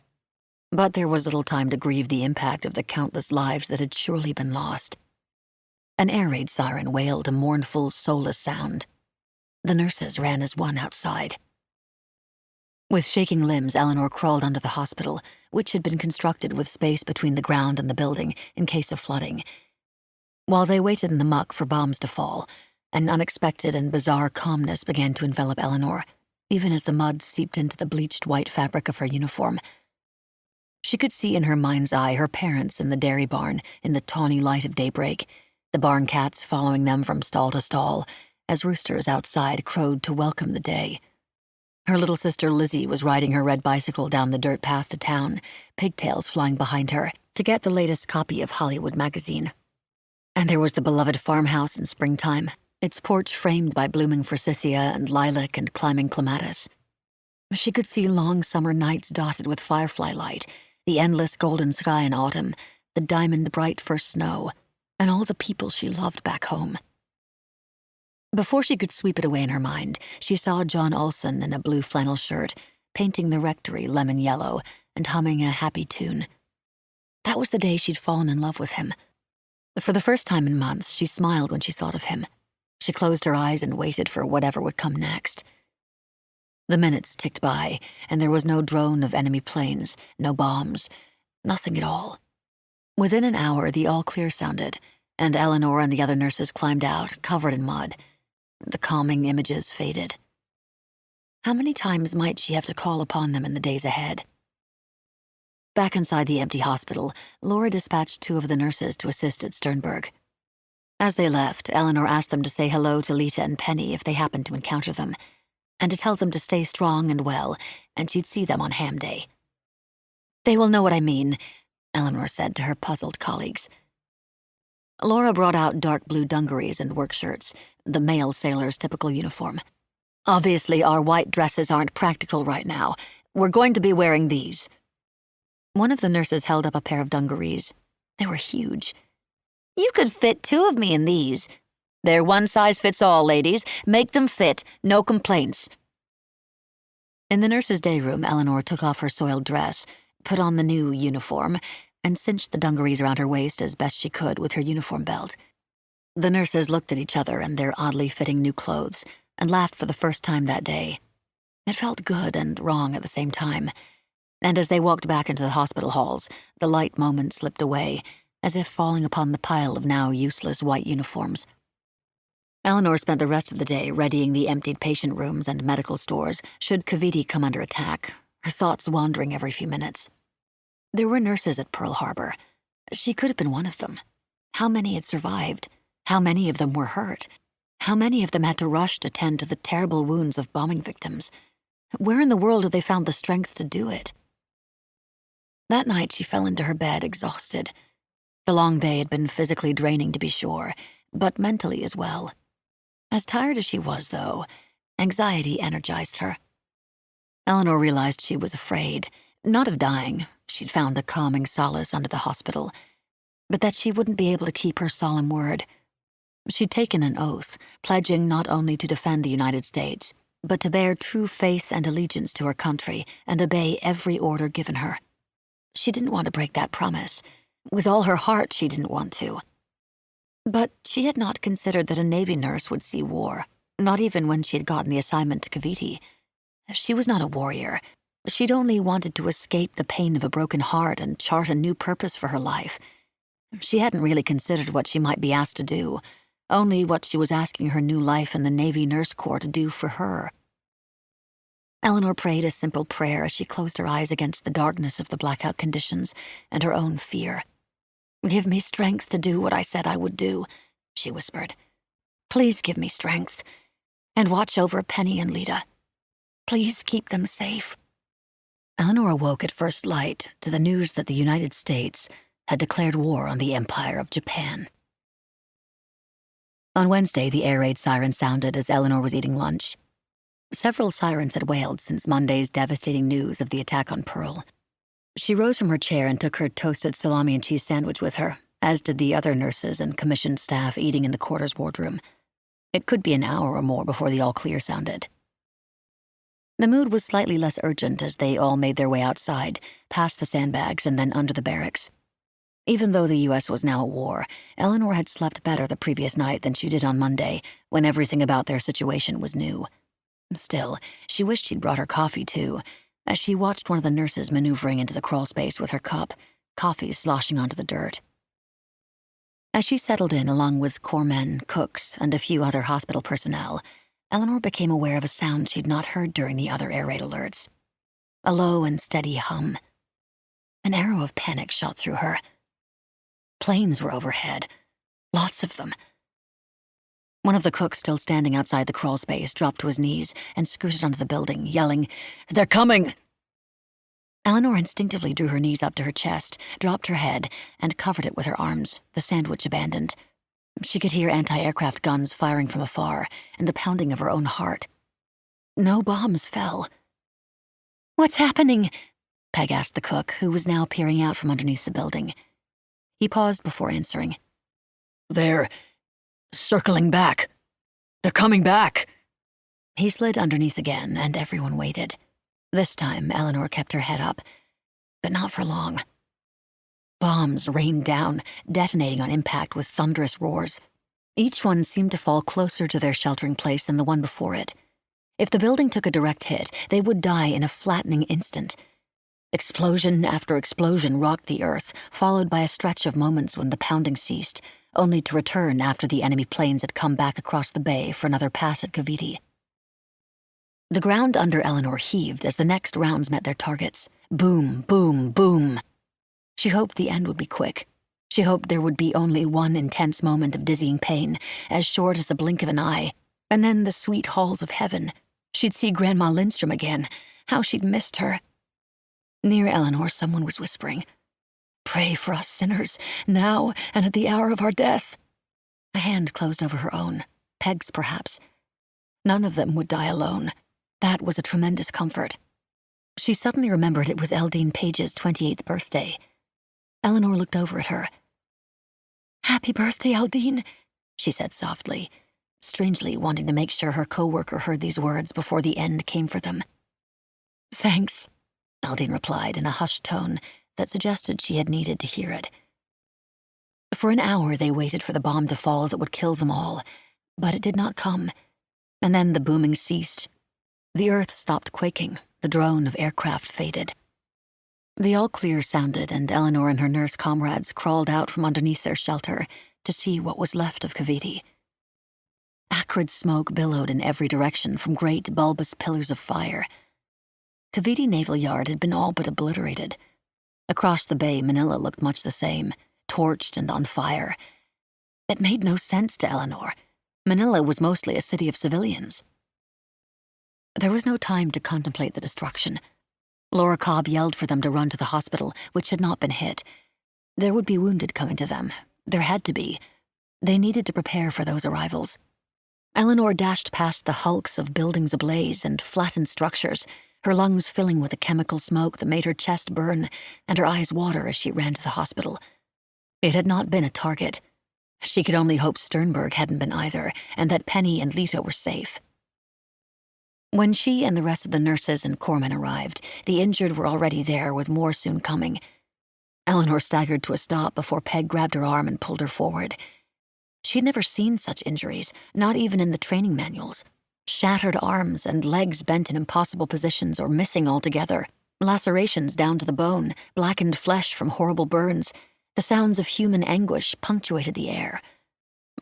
But there was little time to grieve the impact of the countless lives that had surely been lost. An air raid siren wailed a mournful, soulless sound. The nurses ran as one outside. With shaking limbs, Eleanor crawled under the hospital, which had been constructed with space between the ground and the building in case of flooding. While they waited in the muck for bombs to fall, an unexpected and bizarre calmness began to envelop Eleanor, even as the mud seeped into the bleached white fabric of her uniform. She could see in her mind's eye her parents in the dairy barn in the tawny light of daybreak, the barn cats following them from stall to stall, as roosters outside crowed to welcome the day. Her little sister Lizzie was riding her red bicycle down the dirt path to town, pigtails flying behind her, to get the latest copy of Hollywood magazine. And there was the beloved farmhouse in springtime, its porch framed by blooming forsythia and lilac and climbing clematis. She could see long summer nights dotted with firefly light, the endless golden sky in autumn, the diamond bright first snow, and all the people she loved back home. Before she could sweep it away in her mind, she saw John Olson in a blue flannel shirt, painting the rectory lemon yellow and humming a happy tune. That was the day she'd fallen in love with him. For the first time in months, she smiled when she thought of him. She closed her eyes and waited for whatever would come next. The minutes ticked by, and there was no drone of enemy planes, no bombs, nothing at all. Within an hour, the all-clear sounded, and Eleanor and the other nurses climbed out, covered in mud. The calming images faded. How many times might she have to call upon them in the days ahead? Back inside the empty hospital, Laura dispatched 2 of the nurses to assist at Sternberg. As they left, Eleanor asked them to say hello to Lita and Penny if they happened to encounter them, and to tell them to stay strong and well, and she'd see them on Ham Day. "They will know what I mean," Eleanor said to her puzzled colleagues. Laura brought out dark blue dungarees and work shirts, the male sailor's typical uniform. "Obviously, our white dresses aren't practical right now. We're going to be wearing these." One of the nurses held up a pair of dungarees. They were huge. "You could fit 2 of me in these." "They're one size fits all, ladies. Make them fit. No complaints." In the nurse's day room, Eleanor took off her soiled dress, put on the new uniform, and cinched the dungarees around her waist as best she could with her uniform belt. The nurses looked at each other and their oddly fitting new clothes, and laughed for the first time that day. It felt good and wrong at the same time, and as they walked back into the hospital halls, the light moment slipped away, as if falling upon the pile of now useless white uniforms. Eleanor spent the rest of the day readying the emptied patient rooms and medical stores should Cavite come under attack, her thoughts wandering every few minutes. There were nurses at Pearl Harbor. She could have been one of them. How many had survived? How many of them were hurt? How many of them had to rush to tend to the terrible wounds of bombing victims? Where in the world had they found the strength to do it? That night she fell into her bed exhausted. The long day had been physically draining, to be sure, but mentally as well. As tired as she was, though, anxiety energized her. Eleanor realized she was afraid, not of dying, she'd found a calming solace under the hospital, but that she wouldn't be able to keep her solemn word. She'd taken an oath, pledging not only to defend the United States, but to bear true faith and allegiance to her country and obey every order given her. She didn't want to break that promise. With all her heart, she didn't want to. But she had not considered that a Navy nurse would see war, not even when she had gotten the assignment to Cavite. She was not a warrior. She'd only wanted to escape the pain of a broken heart and chart a new purpose for her life. She hadn't really considered what she might be asked to do, only what she was asking her new life in the Navy Nurse Corps to do for her. Eleanor prayed a simple prayer as she closed her eyes against the darkness of the blackout conditions and her own fear. "Give me strength to do what I said I would do," she whispered. "Please give me strength. And watch over Penny and Lita. Please keep them safe." Eleanor awoke at first light to the news that the United States had declared war on the Empire of Japan. On Wednesday, the air raid siren sounded as Eleanor was eating lunch. Several sirens had wailed since Monday's devastating news of the attack on Pearl. She rose from her chair and took her toasted salami and cheese sandwich with her, as did the other nurses and commissioned staff eating in the quarters wardroom. It could be an hour or more before the all-clear sounded. The mood was slightly less urgent as they all made their way outside, past the sandbags and then under the barracks. Even though the U.S. was now at war, Eleanor had slept better the previous night than she did on Monday, when everything about their situation was new. Still, she wished she'd brought her coffee, too, as she watched one of the nurses maneuvering into the crawlspace with her cup, coffee sloshing onto the dirt. As she settled in along with corpsmen, cooks, and a few other hospital personnel, Eleanor became aware of a sound she'd not heard during the other air raid alerts. A low and steady hum. An arrow of panic shot through her. Planes were overhead. Lots of them. One of the cooks still standing outside the crawlspace dropped to his knees and scooted onto the building, yelling, "They're coming!" Eleanor instinctively drew her knees up to her chest, dropped her head, and covered it with her arms, the sandwich abandoned. She could hear anti-aircraft guns firing from afar and the pounding of her own heart. No bombs fell. "What's happening?" Peg asked the cook, who was now peering out from underneath the building. He paused before answering. "They're circling back. They're coming back." He slid underneath again, and everyone waited. This time, Eleanor kept her head up, but not for long. Bombs rained down, detonating on impact with thunderous roars. Each one seemed to fall closer to their sheltering place than the one before it. If the building took a direct hit, they would die in a flattening instant. Explosion after explosion rocked the earth, followed by a stretch of moments when the pounding ceased, only to return after the enemy planes had come back across the bay for another pass at Cavite. The ground under Eleanor heaved as the next rounds met their targets. Boom, boom, boom. She hoped the end would be quick. She hoped there would be only one intense moment of dizzying pain, as short as the blink of an eye, and then the sweet halls of heaven. She'd see Grandma Lindstrom again. How she'd missed her. Near Eleanor, someone was whispering, "Pray for us sinners, now and at the hour of our death." A hand closed over her own, Peg's perhaps. None of them would die alone. That was a tremendous comfort. She suddenly remembered it was Eldine Page's 28th birthday. Eleanor looked over at her. "Happy birthday, Eldine," she said softly, strangely wanting to make sure her co-worker heard these words before the end came for them. "Thanks," Eldine replied in a hushed tone that suggested she had needed to hear it. For an hour they waited for the bomb to fall that would kill them all, but it did not come, and then the booming ceased. The earth stopped quaking, the drone of aircraft faded. The all-clear sounded, and Eleanor and her nurse comrades crawled out from underneath their shelter to see what was left of Cavite. Acrid smoke billowed in every direction from great bulbous pillars of fire. Cavite Naval Yard had been all but obliterated. Across the bay, Manila looked much the same, torched and on fire. It made no sense to Eleanor. Manila was mostly a city of civilians. There was no time to contemplate the destruction. Laura Cobb yelled for them to run to the hospital, which had not been hit. There would be wounded coming to them. There had to be. They needed to prepare for those arrivals. Eleanor dashed past the hulks of buildings ablaze and flattened structures, her lungs filling with a chemical smoke that made her chest burn and her eyes water as she ran to the hospital. It had not been a target. She could only hope Sternberg hadn't been either, and that Penny and Lita were safe. When she and the rest of the nurses and corpsmen arrived, the injured were already there, with more soon coming. Eleanor staggered to a stop before Peg grabbed her arm and pulled her forward. She had never seen such injuries, not even in the training manuals. Shattered arms and legs bent in impossible positions or missing altogether, lacerations down to the bone, blackened flesh from horrible burns. The sounds of human anguish punctuated the air.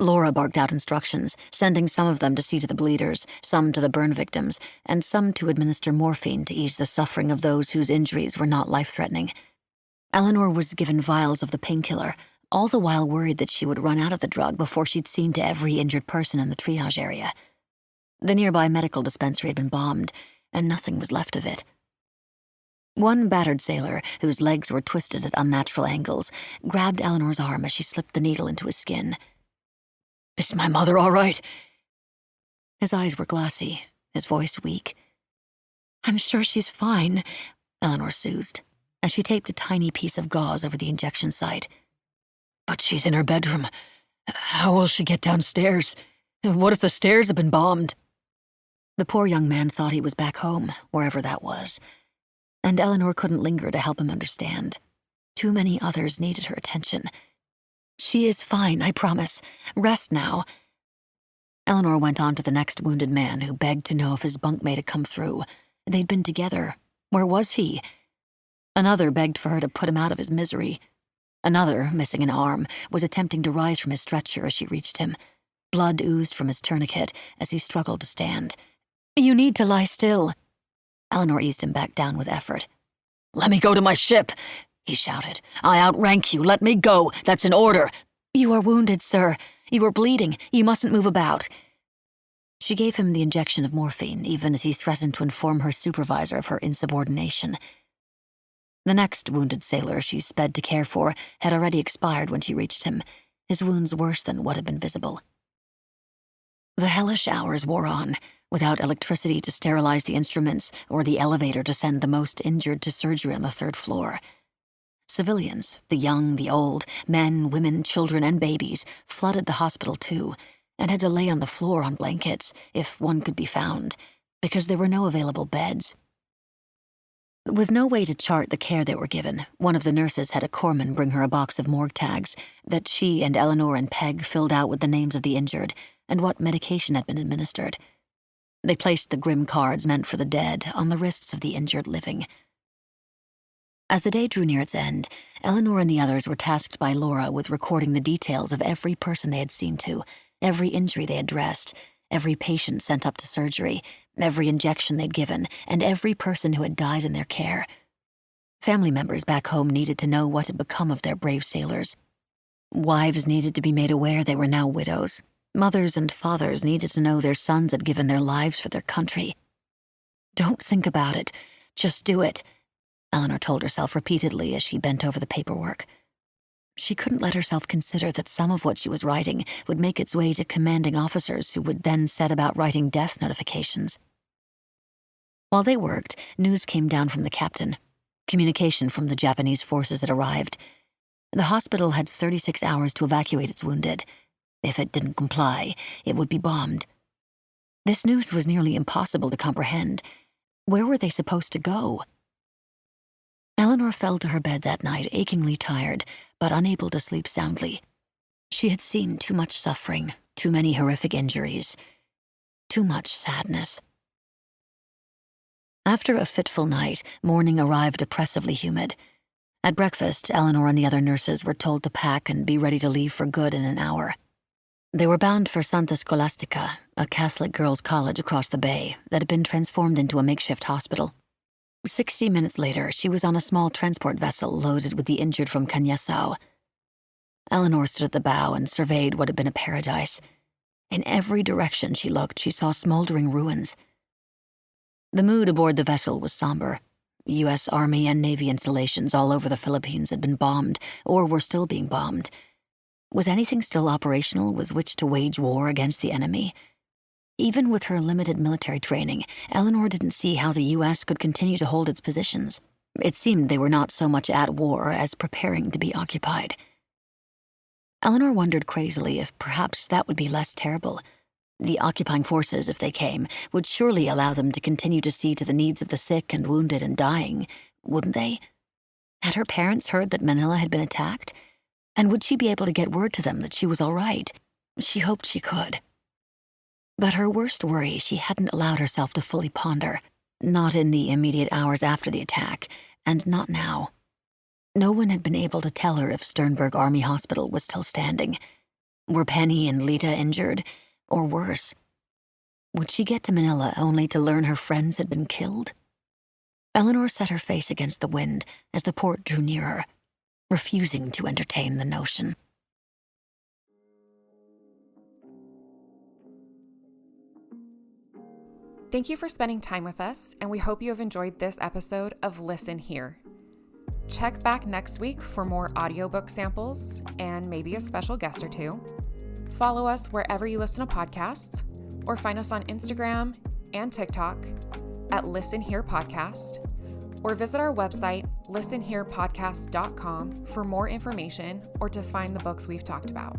Laura barked out instructions, sending some of them to see to the bleeders, some to the burn victims, and some to administer morphine to ease the suffering of those whose injuries were not life-threatening. Eleanor was given vials of the painkiller, all the while worried that she would run out of the drug before she'd seen to every injured person in the triage area. The nearby medical dispensary had been bombed, and nothing was left of it. One battered sailor, whose legs were twisted at unnatural angles, grabbed Eleanor's arm as she slipped the needle into his skin. "Is my mother all right?" His eyes were glassy, his voice weak. "I'm sure she's fine," Eleanor soothed, as she taped a tiny piece of gauze over the injection site. "But she's in her bedroom. How will she get downstairs? What if the stairs have been bombed?" The poor young man thought he was back home, wherever that was, and Eleanor couldn't linger to help him understand. Too many others needed her attention. "She is fine, I promise. Rest now." Eleanor went on to the next wounded man, who begged to know if his bunkmate had come through. They'd been together. Where was he? Another begged for her to put him out of his misery. Another, missing an arm, was attempting to rise from his stretcher as she reached him. Blood oozed from his tourniquet as he struggled to stand. "You need to lie still." Eleanor eased him back down with effort. "Let me go to my ship," he shouted. "I outrank you. Let me go. That's an order." "You are wounded, sir. You are bleeding. You mustn't move about." She gave him the injection of morphine, even as he threatened to inform her supervisor of her insubordination. The next wounded sailor she sped to care for had already expired when she reached him, his wounds worse than what had been visible. The hellish hours wore on, without electricity to sterilize the instruments or the elevator to send the most injured to surgery on the 3rd floor. Civilians, the young, the old, men, women, children, and babies, flooded the hospital too, and had to lay on the floor on blankets, if one could be found, because there were no available beds. With no way to chart the care they were given, one of the nurses had a corpsman bring her a box of morgue tags that she and Eleanor and Peg filled out with the names of the injured and what medication had been administered. They placed the grim cards meant for the dead on the wrists of the injured living. As the day drew near its end, Eleanor and the others were tasked by Laura with recording the details of every person they had seen to, every injury they had dressed, every patient sent up to surgery, every injection they'd given, and every person who had died in their care. Family members back home needed to know what had become of their brave sailors. Wives needed to be made aware they were now widows. Mothers and fathers needed to know their sons had given their lives for their country. "Don't think about it. Just do it," Eleanor told herself repeatedly as she bent over the paperwork. She couldn't let herself consider that some of what she was writing would make its way to commanding officers who would then set about writing death notifications. While they worked, news came down from the captain. Communication from the Japanese forces had arrived. The hospital had 36 hours to evacuate its wounded. If it didn't comply, it would be bombed. This news was nearly impossible to comprehend. Where were they supposed to go? Eleanor fell to her bed that night, achingly tired, but unable to sleep soundly. She had seen too much suffering, too many horrific injuries, too much sadness. After a fitful night, morning arrived oppressively humid. At breakfast, Eleanor and the other nurses were told to pack and be ready to leave for good in an hour. They were bound for Santa Scholastica, a Catholic girls' college across the bay that had been transformed into a makeshift hospital. 60 minutes later, she was on a small transport vessel loaded with the injured from Canyasao. Eleanor stood at the bow and surveyed what had been a paradise. In every direction she looked, she saw smoldering ruins. The mood aboard the vessel was somber. U.S. Army and Navy installations all over the Philippines had been bombed, or were still being bombed. Was anything still operational with which to wage war against the enemy? Even with her limited military training, Eleanor didn't see how the U.S. could continue to hold its positions. It seemed they were not so much at war as preparing to be occupied. Eleanor wondered crazily if perhaps that would be less terrible. The occupying forces, if they came, would surely allow them to continue to see to the needs of the sick and wounded and dying, wouldn't they? Had her parents heard that Manila had been attacked? And would she be able to get word to them that she was all right? She hoped she could. But her worst worry she hadn't allowed herself to fully ponder, not in the immediate hours after the attack, and not now. No one had been able to tell her if Sternberg Army Hospital was still standing. Were Penny and Lita injured, or worse? Would she get to Manila only to learn her friends had been killed? Eleanor set her face against the wind as the port drew nearer, refusing to entertain the notion. Thank you for spending time with us, and we hope you have enjoyed this episode of Listen Here. Check back next week for more audiobook samples and maybe a special guest or two. Follow us wherever you listen to podcasts, or find us on Instagram and TikTok at Listen Here Podcast, or visit our website, listenhearepodcast.com, for more information or to find the books we've talked about.